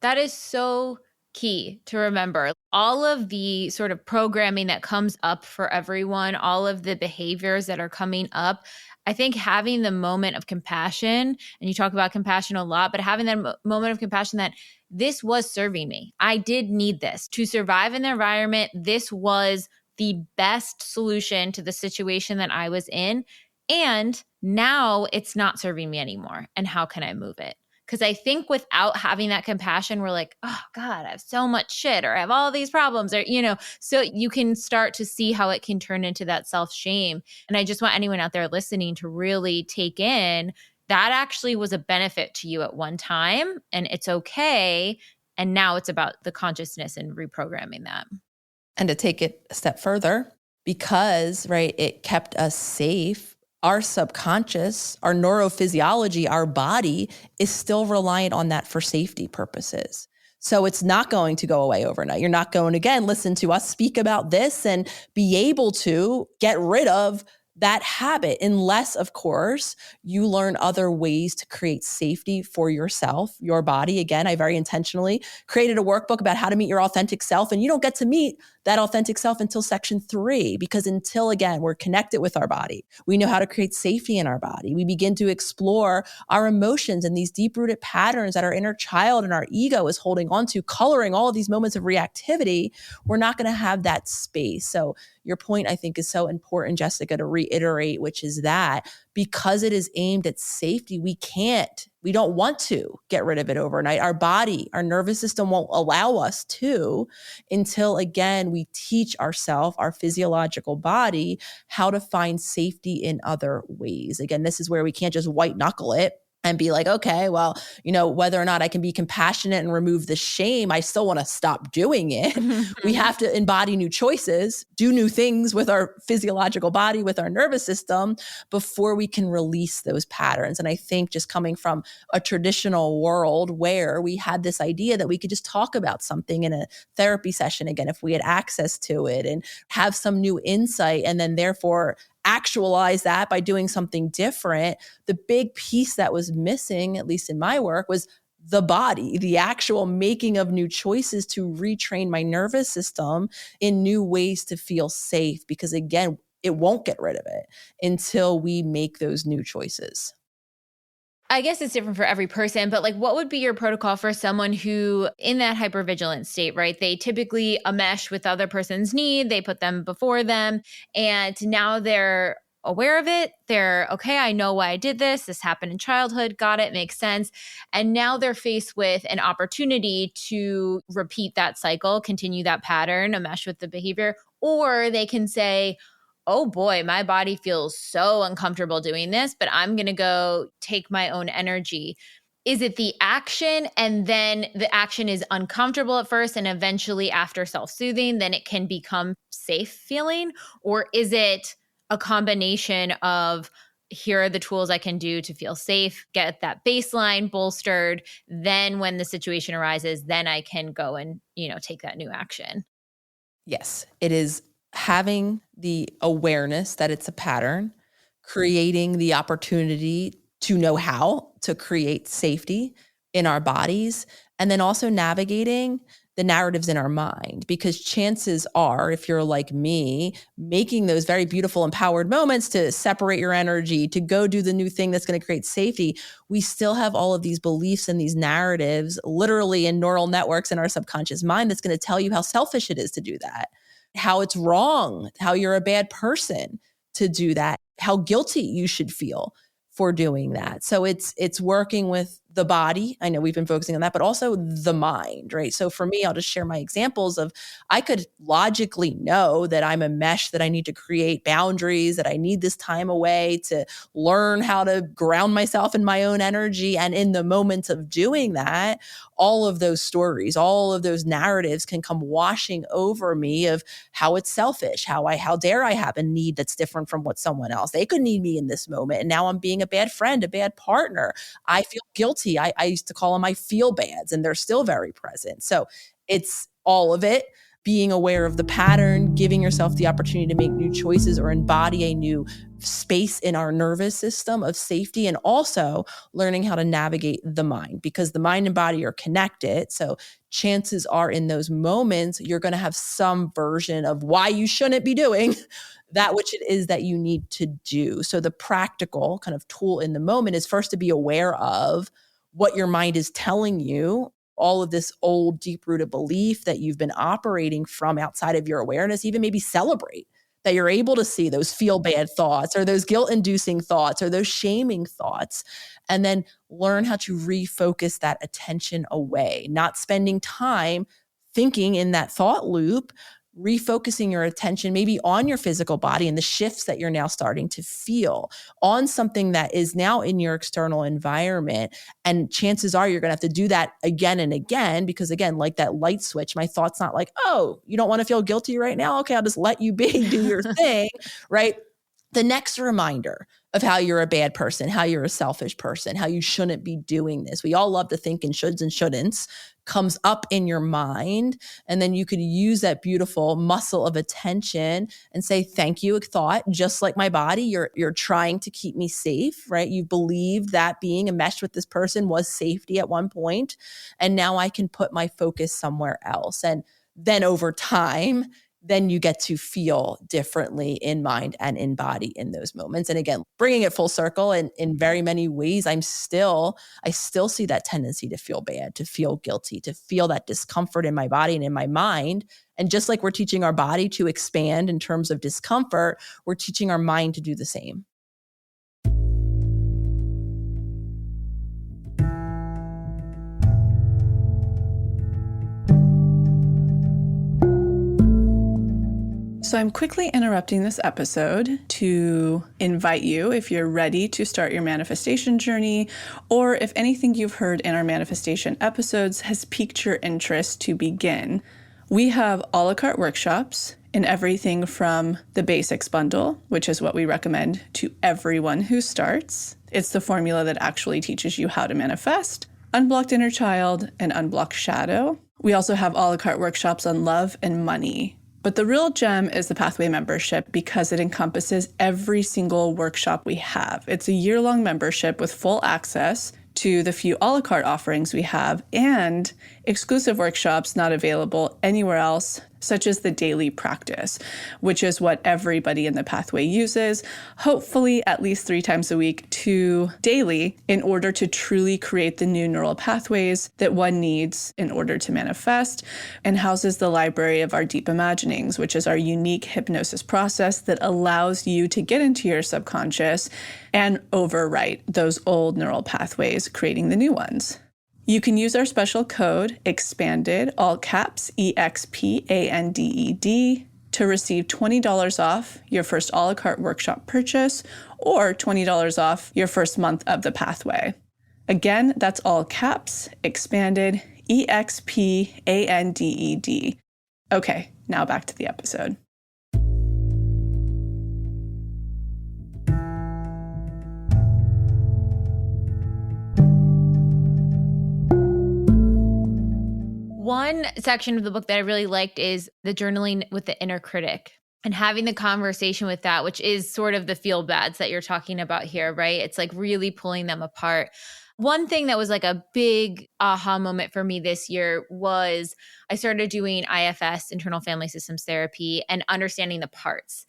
That is so key to remember. All of the sort of programming that comes up for everyone, all of the behaviors that are coming up, I think having the moment of compassion, and you talk about compassion a lot, but having that moment of compassion that this was serving me. I did need this to survive in the environment. This was the best solution to the situation that I was in. And now it's not serving me anymore. And how can I move it? Because I think without having that compassion, we're like, oh God, I have so much shit, or I have all these problems, or, so you can start to see how it can turn into that self-shame. And I just want anyone out there listening to really take in that actually was a benefit to you at one time, and it's okay. And now it's about the consciousness and reprogramming that. And to take it a step further, because, right, it kept us safe, our subconscious, our neurophysiology, our body is still reliant on that for safety purposes. So it's not going to go away overnight. You're not going to, again, listen to us speak about this and be able to get rid of that habit, unless, of course, you learn other ways to create safety for yourself, your body. Again, I very intentionally created a workbook about how to meet your authentic self. And you don't get to meet that authentic self until section 3, because until, again, we're connected with our body, we know how to create safety in our body. We begin to explore our emotions and these deep-rooted patterns that our inner child and our ego is holding on to, coloring all of these moments of reactivity. We're not going to have that space. So your point, I think, is so important, Jessica, to reiterate, which is that because it is aimed at safety, we don't want to get rid of it overnight. Our body, our nervous system won't allow us to until, again, we teach ourselves, our physiological body, how to find safety in other ways. Again, this is where we can't just white knuckle it and be like, okay, well, whether or not I can be compassionate and remove the shame, I still want to stop doing it. We have to embody new choices, do new things with our physiological body, with our nervous system, before we can release those patterns. And I think just coming from a traditional world where we had this idea that we could just talk about something in a therapy session, again, if we had access to it and have some new insight, and then therefore actualize that by doing something different. The big piece that was missing, at least in my work, was the body, the actual making of new choices to retrain my nervous system in new ways to feel safe. Because again, it won't get rid of it until we make those new choices. I guess it's different for every person, but what would be your protocol for someone who in that hypervigilance state, right? They typically mesh with the other person's need, they put them before them, and now they're aware of it. They're, okay, I know why I did this. This happened in childhood. Got it. Makes sense. And now they're faced with an opportunity to repeat that cycle, continue that pattern, mesh with the behavior, or they can say, oh boy, my body feels so uncomfortable doing this, but I'm going to go take my own energy. Is it the action, and then the action is uncomfortable at first, and eventually after self-soothing, then it can become safe feeling? Or is it a combination of, here are the tools I can do to feel safe, get that baseline bolstered, then when the situation arises, then I can go and, take that new action? Yes, it is having the awareness that it's a pattern, creating the opportunity to know how to create safety in our bodies, and then also navigating the narratives in our mind, because chances are, if you're like me, making those very beautiful empowered moments to separate your energy, to go do the new thing that's going to create safety, we still have all of these beliefs and these narratives literally in neural networks in our subconscious mind that's going to tell you how selfish it is to do that, how it's wrong, how you're a bad person to do that, how guilty you should feel for doing that. So it's working with the body. I know we've been focusing on that, but also the mind, right? So for me, I'll just share my examples of, I could logically know that I'm a mesh, that I need to create boundaries, that I need this time away to learn how to ground myself in my own energy. And in the moment of doing that, all of those stories, all of those narratives can come washing over me of how it's selfish, how dare I have a need that's different from what someone else. They could need me in this moment. And now I'm being a bad friend, a bad partner. I feel guilty. I used to call them my feel bads, and they're still very present. So it's all of it, being aware of the pattern, giving yourself the opportunity to make new choices or embody a new space in our nervous system of safety, and also learning how to navigate the mind, because the mind and body are connected. So chances are in those moments, you're going to have some version of why you shouldn't be doing that which it is that you need to do. So the practical kind of tool in the moment is first to be aware of what your mind is telling you, all of this old deep-rooted belief that you've been operating from outside of your awareness, even maybe celebrate that you're able to see those feel bad thoughts or those guilt-inducing thoughts or those shaming thoughts, and then learn how to refocus that attention away, not spending time thinking in that thought loop, refocusing your attention maybe on your physical body and the shifts that you're now starting to feel, on something that is now in your external environment. And chances are you're going to have to do that again and again, because again, like that light switch, my thought's not like, oh, you don't want to feel guilty right now? Okay, I'll just let you be, do your thing, right? The next reminder of how you're a bad person, how you're a selfish person, how you shouldn't be doing this. We all love to think in shoulds and shouldn'ts, comes up in your mind. And then you could use that beautiful muscle of attention and say, thank you, thought, just like my body, you're trying to keep me safe, right? You believed that being enmeshed with this person was safety at one point. And now I can put my focus somewhere else. And then over time, then you get to feel differently in mind and in body in those moments. And again, bringing it full circle, and in very many ways, I still see that tendency to feel bad, to feel guilty, to feel that discomfort in my body and in my mind. And just like we're teaching our body to expand in terms of discomfort, we're teaching our mind to do the same. So I'm quickly interrupting this episode to invite you, if you're ready to start your manifestation journey, or if anything you've heard in our manifestation episodes has piqued your interest to begin. We have a la carte workshops in everything from the basics bundle, which is what we recommend to everyone who starts. It's the formula that actually teaches you how to manifest, unblocked inner child, and unblocked shadow. We also have a la carte workshops on love and money. But the real gem is the Pathway membership, because it encompasses every single workshop we have. It's a year-long membership with full access to the few a la carte offerings we have, and exclusive workshops not available anywhere else, such as the daily practice, which is what everybody in the Pathway uses, hopefully at least 3 times a week to daily, in order to truly create the new neural pathways that one needs in order to manifest, and houses the library of our deep imaginings, which is our unique hypnosis process that allows you to get into your subconscious and overwrite those old neural pathways, creating the new ones. You can use our special code EXPANDED, all caps, EXPANDED, to receive $20 off your first a la carte workshop purchase, or $20 off your first month of the Pathway. Again, that's all caps, EXPANDED, EXPANDED. Okay, now back to the episode. One section of the book that I really liked is the journaling with the inner critic and having the conversation with that, which is sort of the feel bads that you're talking about here, right? It's like really pulling them apart. One thing that was like a big aha moment for me this year was I started doing IFS, internal family systems therapy, and understanding the parts.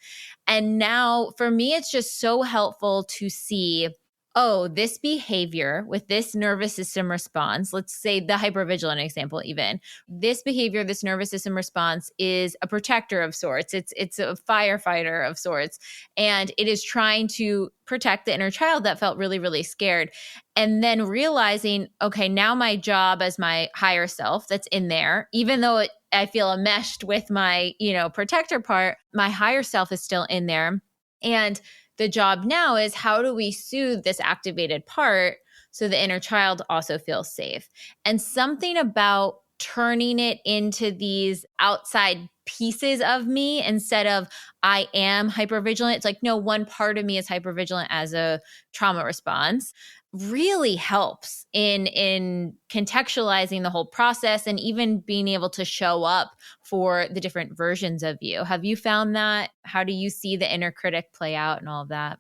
And now for me, it's just so helpful to see, oh, this behavior with this nervous system response, let's say the hypervigilant example, even this behavior, this nervous system response is a protector of sorts. It's a firefighter of sorts. And it is trying to protect the inner child that felt really, really scared. And then realizing, okay, now my job as my higher self that's in there, even though I feel enmeshed with my, protector part, my higher self is still in there. And the job now is, how do we soothe this activated part so the inner child also feels safe? And something about turning it into these outside pieces of me instead of I am hypervigilant. It's like, no, one part of me is hypervigilant as a trauma response really helps in contextualizing the whole process and even being able to show up for the different versions of you. Have you found that? How do you see the inner critic play out and all of that?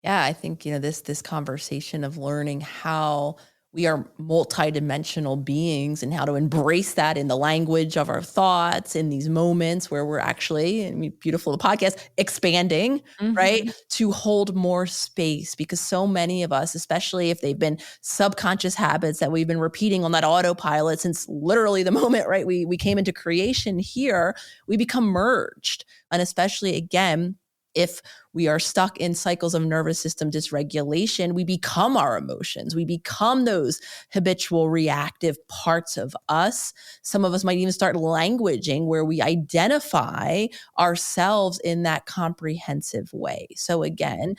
Yeah, I think, this conversation of learning how we are multidimensional beings and how to embrace that in the language of our thoughts in these moments where we're actually, beautiful the podcast, expanding, right? To hold more space, because so many of us, especially if they've been subconscious habits that we've been repeating on that autopilot since literally the moment, right? We came into creation here, we become merged. And especially again, if we are stuck in cycles of nervous system dysregulation, we become our emotions. We become those habitual reactive parts of us. Some of us might even start languaging where we identify ourselves in that comprehensive way. So again,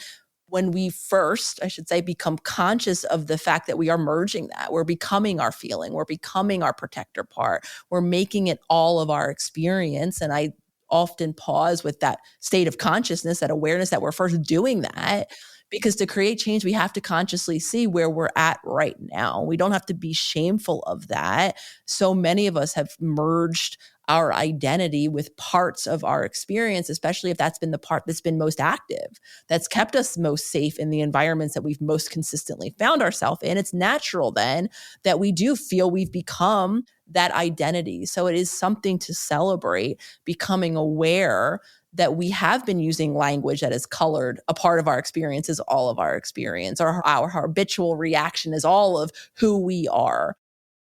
when we first, I should say, become conscious of the fact that we are merging that, we're becoming our feeling, we're becoming our protector part, we're making it all of our experience. And I often pause with that state of consciousness, that awareness that we're first doing that, because to create change, we have to consciously see where we're at right now. We don't have to be shameful of that. So many of us have merged our identity with parts of our experience, especially if that's been the part that's been most active, that's kept us most safe in the environments that we've most consistently found ourselves in. It's natural then that we do feel we've become that identity. So it is something to celebrate, becoming aware that we have been using language that has colored a part of our experience as all of our experience, or our habitual reaction is all of who we are.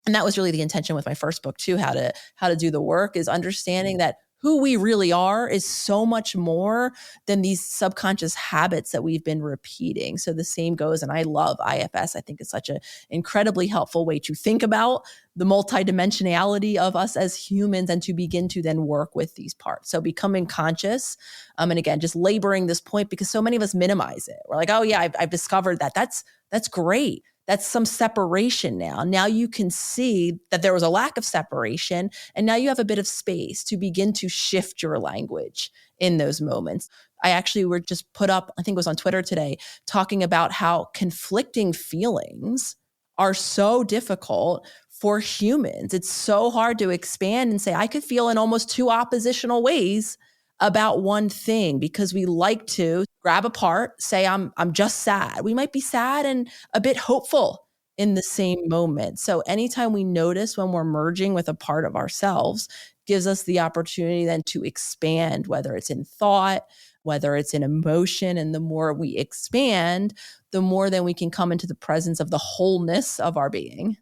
And that was really the intention with my first book too, how to do the work, is understanding that who we really are is so much more than these subconscious habits that we've been repeating. So the same goes, and I love IFS. I think it's such an incredibly helpful way to think about the multidimensionality of us as humans and to begin to then work with these parts. So becoming conscious, and again, just laboring this point because so many of us minimize it. We're like, oh yeah, I've discovered that. That's great. That's some separation now. Now you can see that there was a lack of separation, and now you have a bit of space to begin to shift your language in those moments. I actually were just put up, I think it was on Twitter today, talking about how conflicting feelings are so difficult for humans. It's so hard to expand and say, I could feel in almost two oppositional ways about one thing, because we like to grab a part, say, I'm just sad. We might be sad and a bit hopeful in the same moment. So anytime we notice when we're merging with a part of ourselves, gives us the opportunity then to expand, whether it's in thought, whether it's in emotion. And the more we expand, the more then we can come into the presence of the wholeness of our being.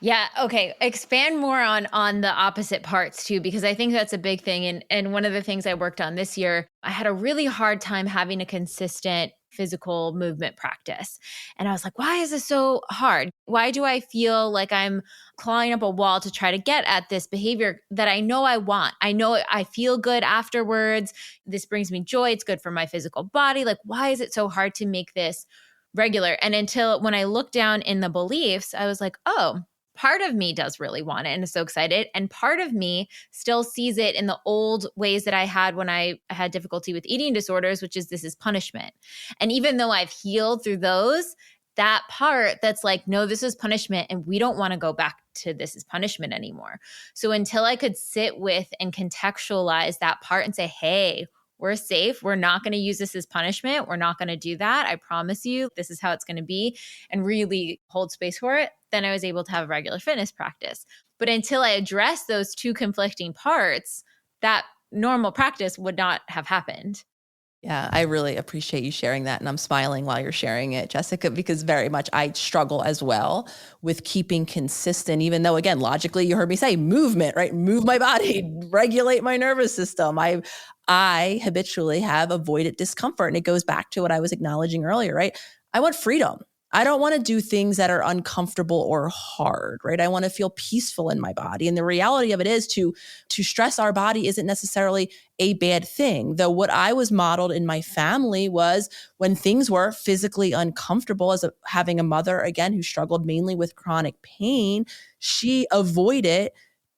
Yeah. Okay. Expand more on the opposite parts too, because I think that's a big thing. And one of the things I worked on this year, I had a really hard time having a consistent physical movement practice. And I was like, why is this so hard? Why do I feel like I'm clawing up a wall to try to get at this behavior that I know I want? I know I feel good afterwards. This brings me joy. It's good for my physical body. Like, why is it so hard to make this regular? And until when I looked down in the beliefs, I was like, oh, part of me does really want it and is so excited. And part of me still sees it in the old ways that I had when I had difficulty with eating disorders, which is this is punishment. And even though I've healed through those, that part that's like, no, this is punishment. And we don't want to go back to this is punishment anymore. So until I could sit with and contextualize that part and say, hey, we're safe. We're not going to use this as punishment. We're not going to do that. I promise you, this is how it's going to be, and really hold space for it. Then I was able to have a regular fitness practice. But until I addressed those two conflicting parts, that normal practice would not have happened. Yeah, I really appreciate you sharing that. And I'm smiling while you're sharing it, Jessica, because very much I struggle as well with keeping consistent, even though, again, logically, you heard me say movement, right? Move my body, regulate my nervous system. I habitually have avoided discomfort. And it goes back to what I was acknowledging earlier, right? I want freedom. I don't want to do things that are uncomfortable or hard, right? I want to feel peaceful in my body. And the reality of it is to stress our body isn't necessarily a bad thing. Though what I was modeled in my family was when things were physically uncomfortable, having a mother, again, who struggled mainly with chronic pain, she avoided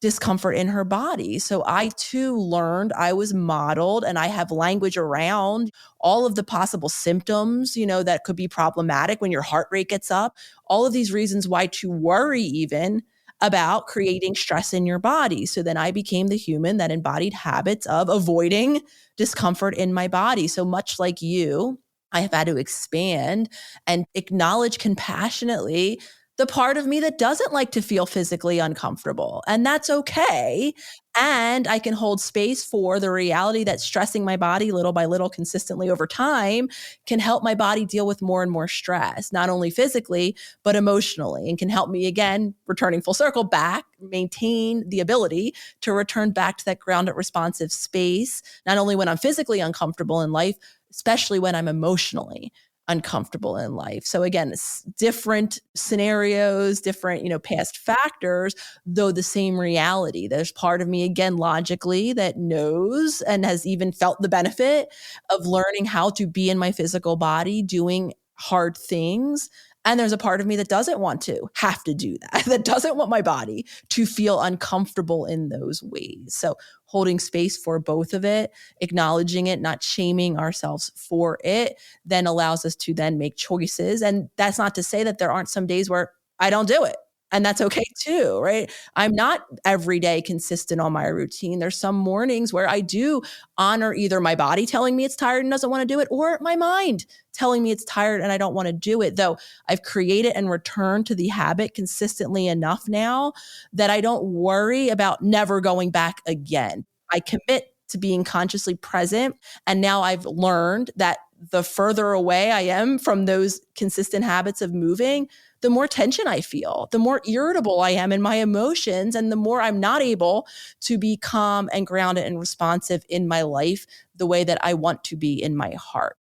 discomfort in her body. So I too learned, I was modeled, and I have language around all of the possible symptoms, that could be problematic when your heart rate gets up, all of these reasons why to worry even about creating stress in your body. So then I became the human that embodied habits of avoiding discomfort in my body. So much like you, I have had to expand and acknowledge compassionately the part of me that doesn't like to feel physically uncomfortable. And that's okay. And I can hold space for the reality that stressing my body little by little consistently over time can help my body deal with more and more stress, not only physically, but emotionally, and can help me, again, returning full circle back, maintain the ability to return back to that grounded responsive space, not only when I'm physically uncomfortable in life, especially when I'm emotionally uncomfortable in life. So again, it's different scenarios, different, past factors, though the same reality. There's part of me, again, logically that knows and has even felt the benefit of learning how to be in my physical body, doing hard things. And there's a part of me that doesn't want to have to do that doesn't want my body to feel uncomfortable in those ways. So holding space for both of it, acknowledging it, not shaming ourselves for it, then allows us to then make choices. And that's not to say that there aren't some days where I don't do it. And that's okay too, right? I'm not every day consistent on my routine. There's some mornings where I do honor either my body telling me it's tired and doesn't want to do it, or my mind telling me it's tired and I don't want to do it. Though I've created and returned to the habit consistently enough now that I don't worry about never going back again. I commit to being consciously present. And now I've learned that the further away I am from those consistent habits of moving, the more tension I feel, the more irritable I am in my emotions, and the more I'm not able to be calm and grounded and responsive in my life the way that I want to be in my heart.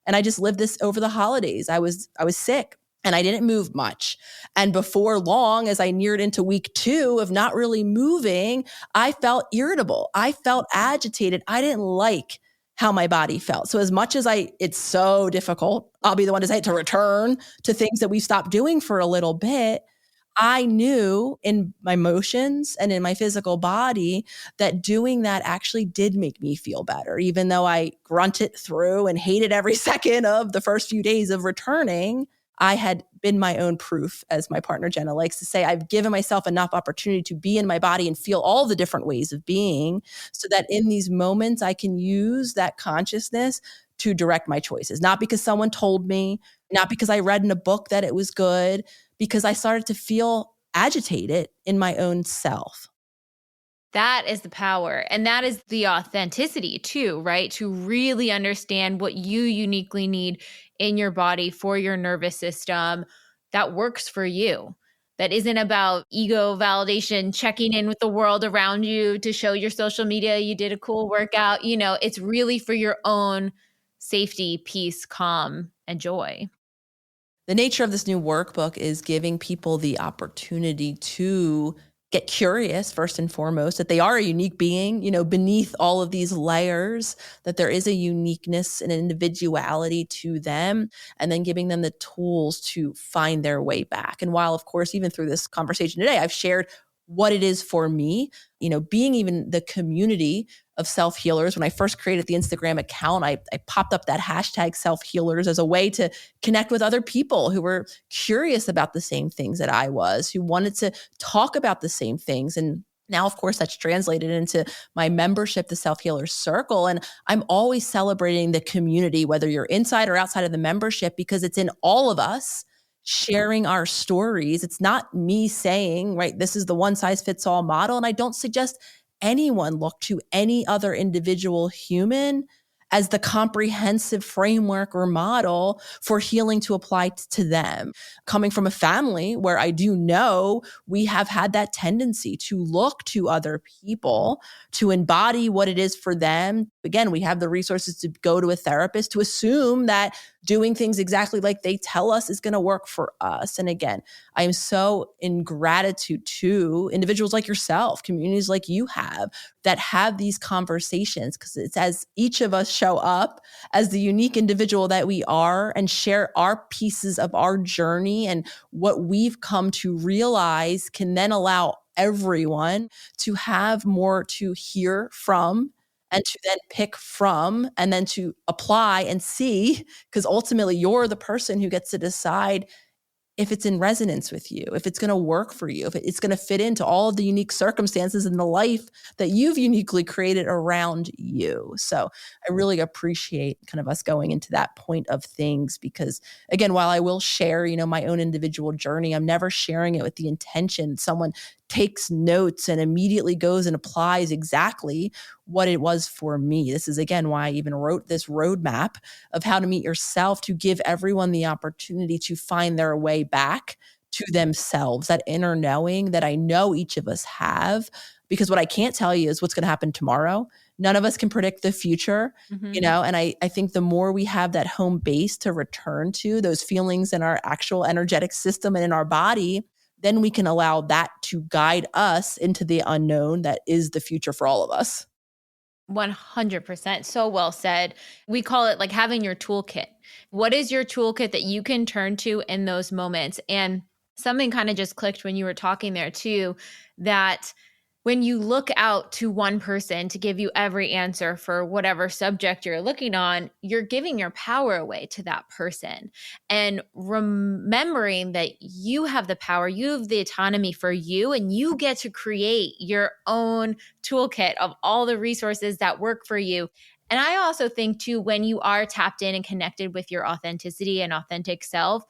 And I just lived this over the holidays. I was sick and I didn't move much. And before long, as I neared into week 2 of not really moving, I felt irritable. I felt agitated. I didn't like how my body felt. So as much as it's so difficult, I'll be the one to say, to return to things that we stopped doing for a little bit, I knew in my emotions and in my physical body that doing that actually did make me feel better. Even though I grunted through and hated every second of the first few days of returning, I had been my own proof, as my partner Jenna likes to say. I've given myself enough opportunity to be in my body and feel all the different ways of being, so that in these moments I can use that consciousness to direct my choices. Not because someone told me, not because I read in a book that it was good, because I started to feel agitated in my own self. That is the power. And that is the authenticity too, right? To really understand what you uniquely need in your body for your nervous system that works for you. That isn't about ego validation, checking in with the world around you to show your social media you did a cool workout. It's really for your own safety, peace, calm, and joy. The nature of this new workbook is giving people the opportunity to get curious, first and foremost, that they are a unique being, beneath all of these layers, that there is a uniqueness and an individuality to them, and then giving them the tools to find their way back. And while, of course, even through this conversation today, I've shared what it is for me, being even the community of self-healers. When I first created the Instagram account, I popped up that hashtag self-healers as a way to connect with other people who were curious about the same things that I was, who wanted to talk about the same things. And Now, of course, that's translated into my membership, the Self-Healer Circle. And I'm always celebrating the community, whether you're inside or outside of the membership, because it's in all of us sharing our stories. It's not me saying, right, this is the one size fits all model. And I don't suggest anyone look to any other individual human as the comprehensive framework or model for healing to apply to them. Coming from a family where I do know we have had that tendency to look to other people to embody what it is for them. Again, we have the resources to go to a therapist to assume that doing things exactly like they tell us is going to work for us. And again, I am so in gratitude to individuals like yourself, communities like you have that have these conversations, because it's as each of us show up as the unique individual that we are and share our pieces of our journey and what we've come to realize can then allow everyone to have more to hear from and to then pick from and then to apply and see, because ultimately you're the person who gets to decide if it's in resonance with you, if it's going to work for you, if it's going to fit into all of the unique circumstances in the life that you've uniquely created around you. So I really appreciate kind of us going into that point of things, because again, while I will share, my own individual journey, I'm never sharing it with the intention someone takes notes and immediately goes and applies exactly what it was for me. This is, again, why I even wrote this roadmap of how to meet yourself, to give everyone the opportunity to find their way back to themselves, that inner knowing that I know each of us have. Because what I can't tell you is what's going to happen tomorrow. None of us can predict the future, and I think the more we have that home base to return to, those feelings in our actual energetic system and in our body, then we can allow that to guide us into the unknown that is the future for all of us. 100%. So well said. We call it like having your toolkit. What is your toolkit that you can turn to in those moments? And something kind of just clicked when you were talking there too, that when you look out to one person to give you every answer for whatever subject you're looking on, you're giving your power away to that person. And remembering that you have the power, you have the autonomy for you, and you get to create your own toolkit of all the resources that work for you. And I also think too, when you are tapped in and connected with your authenticity and authentic self,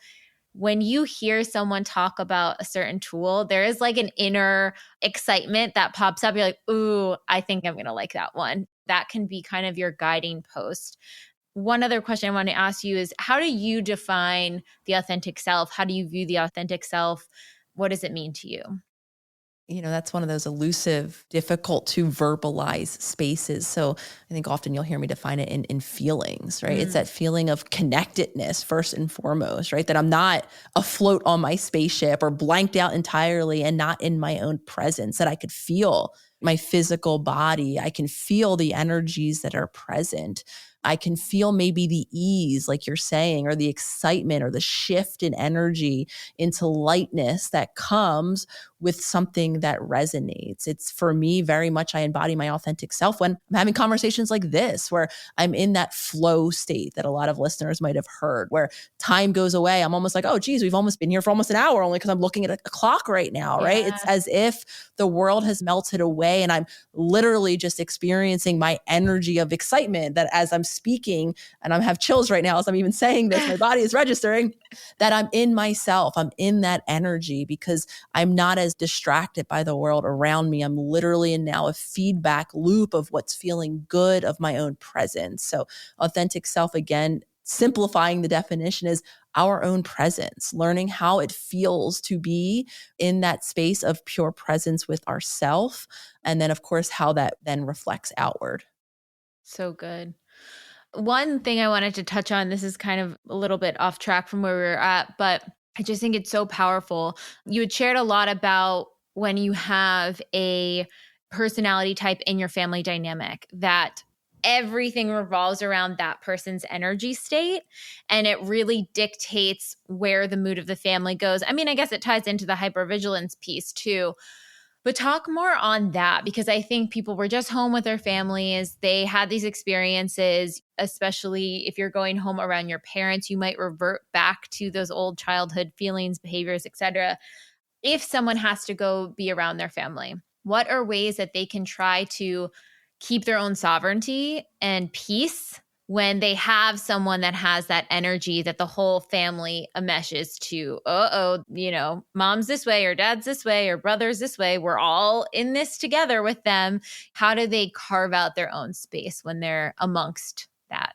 when you hear someone talk about a certain tool, there is like an inner excitement that pops up. You're like, ooh, I think I'm going to like that one. That can be kind of your guiding post. One other question I want to ask you is, how do you define the authentic self? How do you view the authentic self? What does it mean to you? That's one of those elusive, difficult to verbalize spaces. So I think often you'll hear me define it in feelings, right? It's that feeling of connectedness first and foremost, right? That I'm not afloat on my spaceship or blanked out entirely and not in my own presence, that I could feel my physical body. I can feel the energies that are present. I can feel maybe the ease, like you're saying, or the excitement or the shift in energy into lightness that comes with something that resonates. It's, for me, very much I embody my authentic self when I'm having conversations like this, where I'm in that flow state that a lot of listeners might have heard, where time goes away. I'm almost like, oh, geez, we've almost been here for almost an hour only because I'm looking at a clock right now, right? It's as if the world has melted away and I'm literally just experiencing my energy of excitement that as I'm speaking, and I have chills right now as I'm even saying this, my body is registering that I'm in myself. I'm in that energy because I'm not as distracted by the world around me. I'm literally in now a feedback loop of what's feeling good, of my own presence. So authentic self, again, simplifying the definition, is our own presence, learning how it feels to be in that space of pure presence with ourself. And then, of course, how that then reflects outward. So good. One thing I wanted to touch on, this is kind of a little bit off track from where we were at, but I just think it's so powerful. You had shared a lot about when you have a personality type in your family dynamic, that everything revolves around that person's energy state, and it really dictates where the mood of the family goes. I mean, I guess it ties into the hypervigilance piece too. But talk more on that, because I think people were just home with their families. They had these experiences, especially if you're going home around your parents, you might revert back to those old childhood feelings, behaviors, etc. If someone has to go be around their family, What are ways that they can try to keep their own sovereignty and peace when they have someone that has that energy that the whole family enmeshes to, mom's this way or dad's this way or brother's this way. We're all in this together with them. How do they carve out their own space when they're amongst that?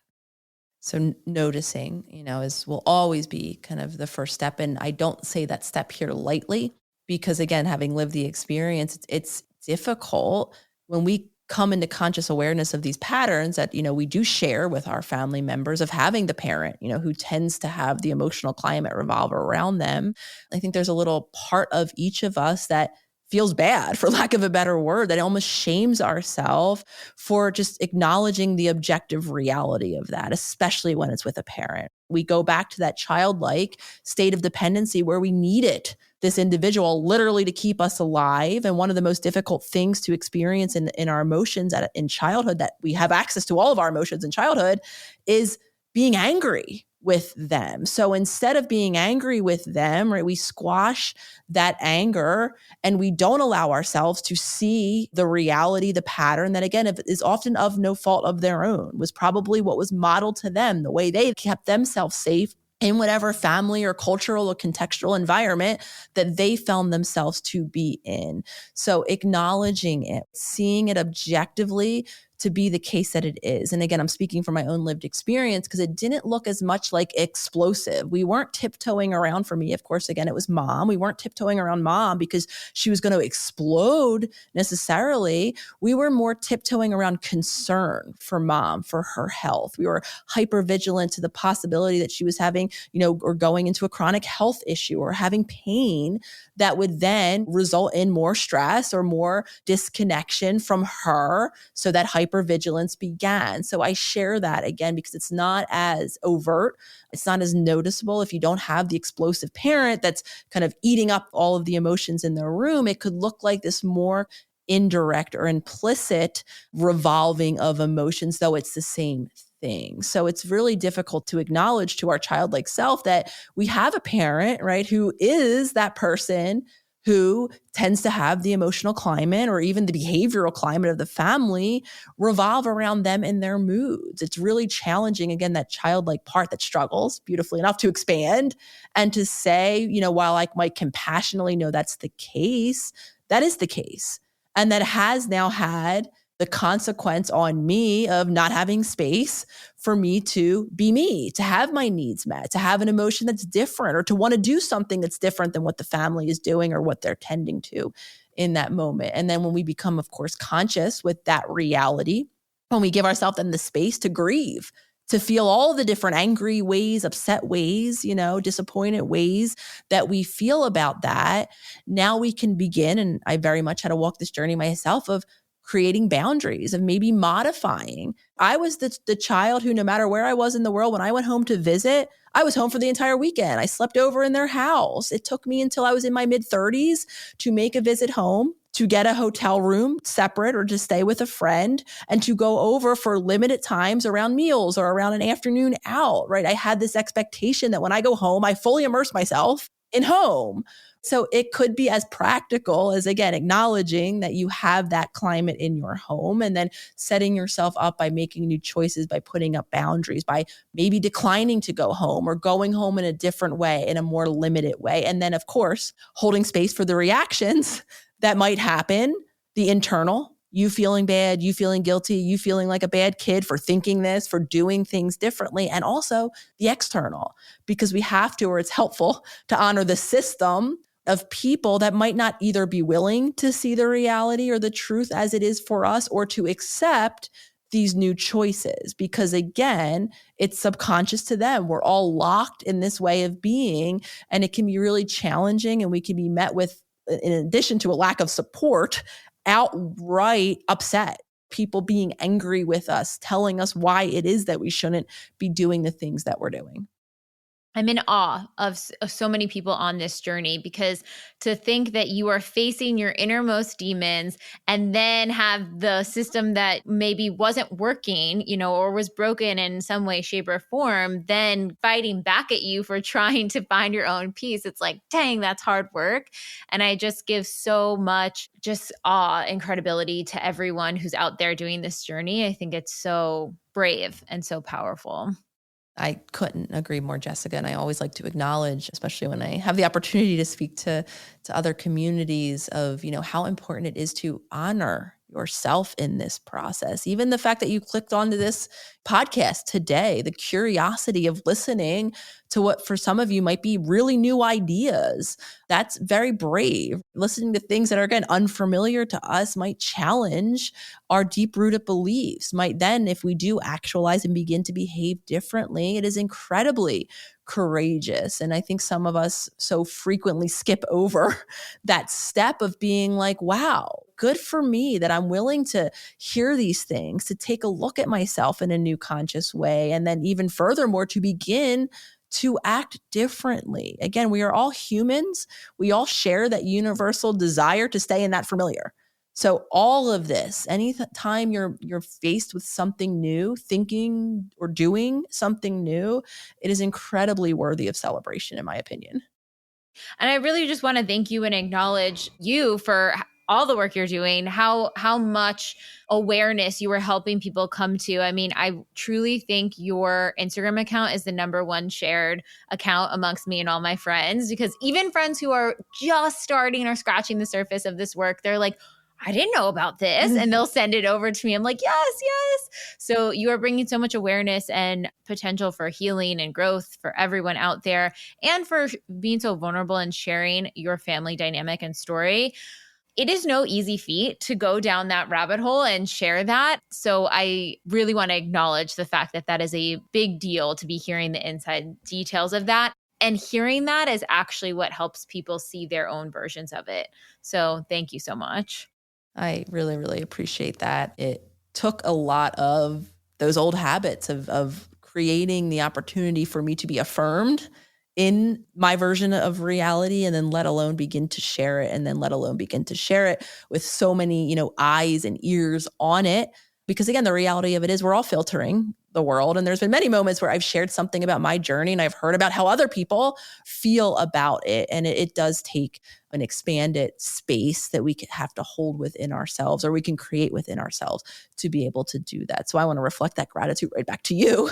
So noticing, will always be kind of the first step. And I don't say that step here lightly because, again, having lived the experience, it's difficult when we come into conscious awareness of these patterns that, we do share with our family members of having the parent, who tends to have the emotional climate revolve around them. I think there's a little part of each of us that feels bad, for lack of a better word, that almost shames ourselves for just acknowledging the objective reality of that, especially when it's with a parent. We go back to that childlike state of dependency where we needed this individual literally to keep us alive. And one of the most difficult things to experience in our emotions in childhood, that we have access to all of our emotions in childhood, is being angry with them. So instead of being angry with them, right, we squash that anger and we don't allow ourselves to see the reality, the pattern that, again, is often of no fault of their own, was probably what was modeled to them, the way they kept themselves safe in whatever family or cultural or contextual environment that they found themselves to be in. So acknowledging it, seeing it objectively to be the case that it is. And again, I'm speaking from my own lived experience because it didn't look as much like explosive. We weren't tiptoeing around, for me, of course, again, it was mom. We weren't tiptoeing around mom because she was going to explode necessarily. We were more tiptoeing around concern for mom, for her health. We were hypervigilant to the possibility that she was having, or going into a chronic health issue or having pain that would then result in more stress or more disconnection from her. So that hypervigilance began. So I share that again because it's not as overt. It's not as noticeable. If you don't have the explosive parent that's kind of eating up all of the emotions in the room, it could look like this more indirect or implicit revolving of emotions, though it's the same thing. So it's really difficult to acknowledge to our childlike self that we have a parent, right, who is that person who tends to have the emotional climate or even the behavioral climate of the family revolve around them and their moods. It's really challenging, again, that childlike part that struggles beautifully enough to expand and to say, while I might compassionately know that's the case, that is the case. And that has now had the consequence on me of not having space for me to be me, to have my needs met, to have an emotion that's different, or to want to do something that's different than what the family is doing or what they're tending to in that moment. And then when we become, of course, conscious with that reality, when we give ourselves then the space to grieve, to feel all the different angry ways, upset ways, disappointed ways that we feel about that, now we can begin, and I very much had to walk this journey myself, of creating boundaries, of maybe modifying. I was the child who, no matter where I was in the world, when I went home to visit, I was home for the entire weekend. I slept over in their house. It took me until I was in my mid-30s to make a visit home, to get a hotel room separate or to stay with a friend, and to go over for limited times around meals or around an afternoon out, right? I had this expectation that when I go home, I fully immerse myself in home. So it could be as practical as, again, acknowledging that you have that climate in your home and then setting yourself up by making new choices, by putting up boundaries, by maybe declining to go home or going home in a different way, in a more limited way. And then, of course, holding space for the reactions that might happen, the internal, you feeling bad, you feeling guilty, you feeling like a bad kid for thinking this, for doing things differently, and also the external, because we have to, or it's helpful to honor the system of people that might not either be willing to see the reality or the truth as it is for us, or to accept these new choices, because again, it's subconscious to them. We're all locked in this way of being, and it can be really challenging, and we can be met with, in addition to a lack of support, outright upset, people being angry with us, telling us why it is that we shouldn't be doing the things that we're doing. I'm in awe of so many people on this journey, because to think that you are facing your innermost demons and then have the system that maybe wasn't working, or was broken in some way, shape, or form, then fighting back at you for trying to find your own peace. It's like, dang, that's hard work. And I just give so much just awe and credibility to everyone who's out there doing this journey. I think it's so brave and so powerful. I couldn't agree more, Jessica. And I always like to acknowledge, especially when I have the opportunity to speak to other communities, of, how important it is to honor yourself in this process. Even the fact that you clicked onto this podcast today, the curiosity of listening to what for some of you might be really new ideas. That's very brave. Listening to things that are, again, unfamiliar to us might challenge our deep-rooted beliefs, might then, if we do actualize and begin to behave differently, it is incredibly courageous. And I think some of us so frequently skip over that step of being like, wow, good for me that I'm willing to hear these things, to take a look at myself in a new conscious way. And then even furthermore, to begin to act differently. Again, we are all humans. We all share that universal desire to stay in that familiar. So all of this, anytime you're faced with something new, thinking or doing something new, it is incredibly worthy of celebration, in my opinion. And I really just want to thank you and acknowledge you for all the work you're doing, how much awareness you are helping people come to. I mean, I truly think your Instagram account is the #1 shared account amongst me and all my friends, because even friends who are just starting or scratching the surface of this work, they're like, I didn't know about this. And they'll send it over to me. I'm like, yes, yes. So you are bringing so much awareness and potential for healing and growth for everyone out there, and for being so vulnerable and sharing your family dynamic and story. It is no easy feat to go down that rabbit hole and share that. So I really want to acknowledge the fact that that is a big deal, to be hearing the inside details of that. And hearing that is actually what helps people see their own versions of it. So thank you so much. I really, really appreciate that. It took a lot of those old habits of creating the opportunity for me to be affirmed in my version of reality, and then let alone begin to share it, and then let alone begin to share it with so many, eyes and ears on it. Because again, the reality of it is we're all filtering the world. And there's been many moments where I've shared something about my journey and I've heard about how other people feel about it. And it does take an expanded space that we have to hold within ourselves, or we can create within ourselves, to be able to do that. So I want to reflect that gratitude right back to you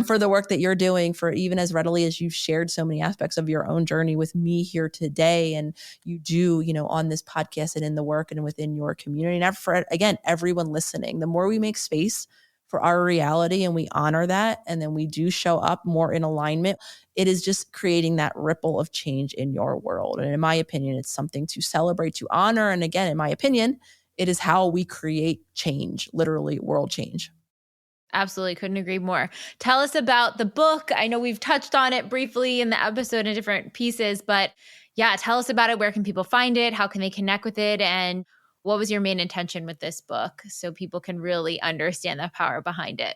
for the work that you're doing, for even as readily as you've shared so many aspects of your own journey with me here today. And you do, on this podcast and in the work and within your community. And for, again, everyone listening, the more we make space for our reality and we honor that, and then we do show up more in alignment, it is just creating that ripple of change in your world. And in my opinion, it's something to celebrate, to honor. And again, in my opinion, it is how we create change, literally world change. Absolutely. Couldn't agree more. Tell us about the book. I know we've touched on it briefly in the episode in different pieces, but yeah, tell us about it. Where can people find it? How can they connect with it? And what was your main intention with this book, so people can really understand the power behind it?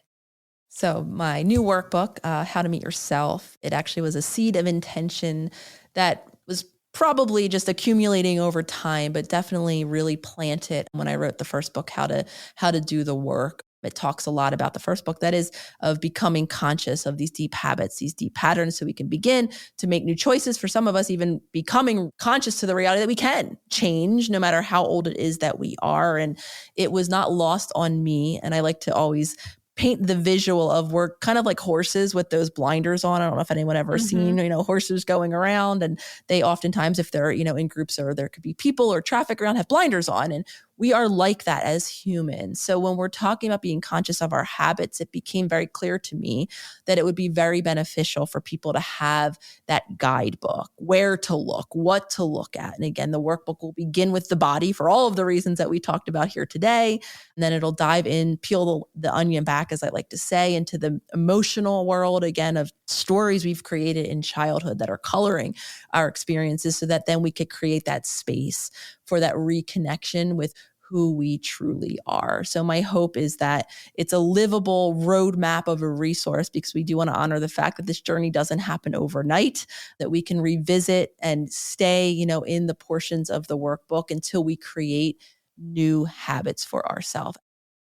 So my new workbook, How to Meet Yourself, it actually was a seed of intention that was probably just accumulating over time, but definitely really planted when I wrote the first book, How to Do the Work. It talks a lot about the first book, that is, of becoming conscious of these deep habits, these deep patterns, so we can begin to make new choices. For some of us, even becoming conscious to the reality that we can change no matter how old it is that we are. And it was not lost on me. And I like to always paint the visual of, we're kind of like horses with those blinders on. I don't know if anyone ever seen, horses going around, and they oftentimes, if they're, in groups or there could be people or traffic around, have blinders on. And we are like that as humans. So when we're talking about being conscious of our habits, it became very clear to me that it would be very beneficial for people to have that guidebook, where to look, what to look at. And again, the workbook will begin with the body for all of the reasons that we talked about here today. And then it'll dive in, peel the onion back, as I like to say, into the emotional world, again, of stories we've created in childhood that are coloring our experiences, so that then we could create that space for that reconnection with who we truly are. So my hope is that it's a livable roadmap of a resource, because we do want to honor the fact that this journey doesn't happen overnight, that we can revisit and stay, in the portions of the workbook until we create new habits for ourselves.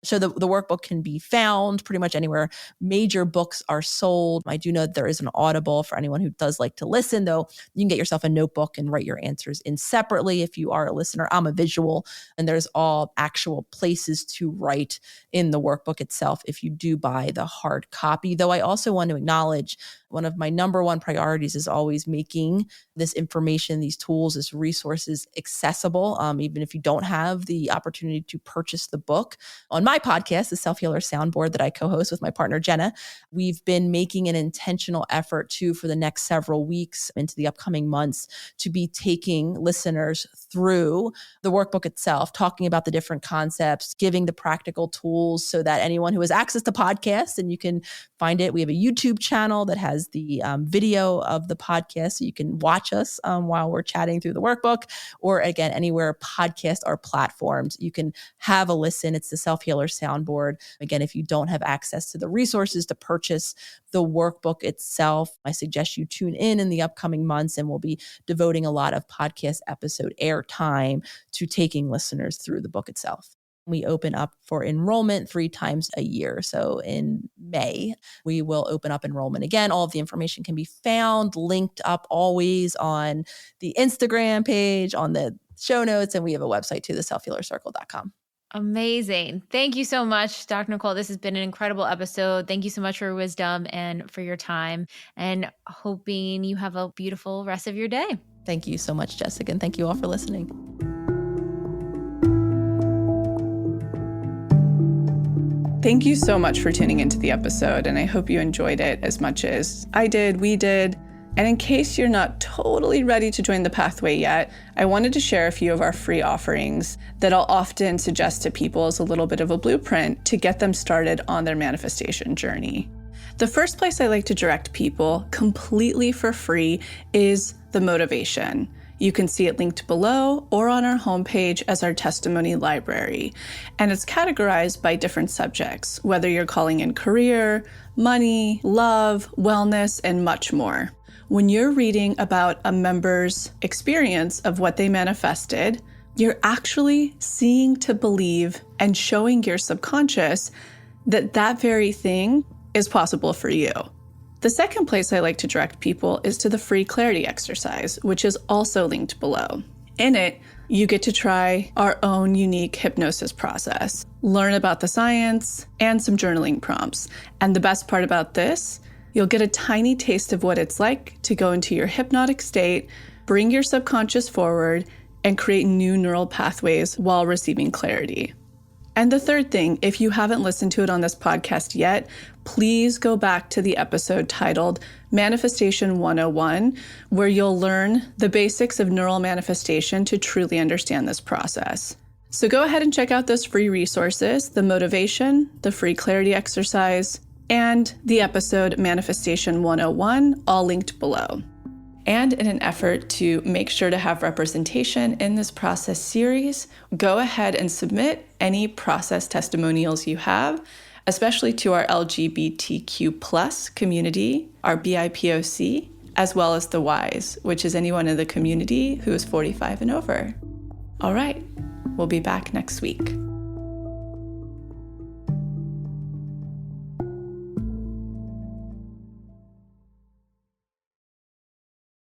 So the workbook can be found pretty much anywhere major books are sold. I do know that there is an Audible for anyone who does like to listen, though. You can get yourself a notebook and write your answers in separately if you are a listener. I'm a visual, and there's all actual places to write in the workbook itself if you do buy the hard copy. Though I also want to acknowledge one of my number one priorities is always making this information, these tools, these resources accessible, even if you don't have the opportunity to purchase the book. On my podcast, the Self-Healer Soundboard that I co-host with my partner, Jenna, we've been making an intentional effort for the next several weeks into the upcoming months, to be taking listeners through the workbook itself, talking about the different concepts, giving the practical tools so that anyone who has access to podcasts, and you can find it. We have a YouTube channel that has the video of the podcast, so you can watch us while we're chatting through the workbook, or again, anywhere podcasts are platformed, you can have a listen. It's the Self-Healer Soundboard. Again, if you don't have access to the resources to purchase the workbook itself, I suggest you tune in the upcoming months, and we'll be devoting a lot of podcast episode airtime to taking listeners through the book itself. We open up for enrollment 3 times a year. So in May, we will open up enrollment again. All of the information can be found linked up always on the Instagram page, on the show notes, and we have a website too, theselfhealercircle.com. Amazing. Thank you so much, Dr. Nicole. This has been an incredible episode. Thank you so much for your wisdom and for your time, and hoping you have a beautiful rest of your day. Thank you so much, Jessica, and thank you all for listening. Thank you so much for tuning into the episode, and I hope you enjoyed it as much as I did, we did. And in case you're not totally ready to join the pathway yet, I wanted to share a few of our free offerings that I'll often suggest to people as a little bit of a blueprint to get them started on their manifestation journey. The first place I like to direct people completely for free is the motivation. You can see it linked below or on our homepage as our testimony library. And it's categorized by different subjects, whether you're calling in career, money, love, wellness, and much more. When you're reading about a member's experience of what they manifested, you're actually seeing to believe and showing your subconscious that that very thing is possible for you. The second place I like to direct people is to the free clarity exercise, which is also linked below. In it, you get to try our own unique hypnosis process, learn about the science, and some journaling prompts. And the best part about this, you'll get a tiny taste of what it's like to go into your hypnotic state, bring your subconscious forward, and create new neural pathways while receiving clarity. And the third thing, if you haven't listened to it on this podcast yet, please go back to the episode titled Manifestation 101, where you'll learn the basics of neural manifestation to truly understand this process. So go ahead and check out those free resources, the motivation, the free clarity exercise, and the episode Manifestation 101, all linked below. And in an effort to make sure to have representation in this process series, go ahead and submit any process testimonials you have, especially to our LGBTQ+ community, our BIPOC, as well as the Ys, which is anyone in the community who is 45 and over. All right, we'll be back next week.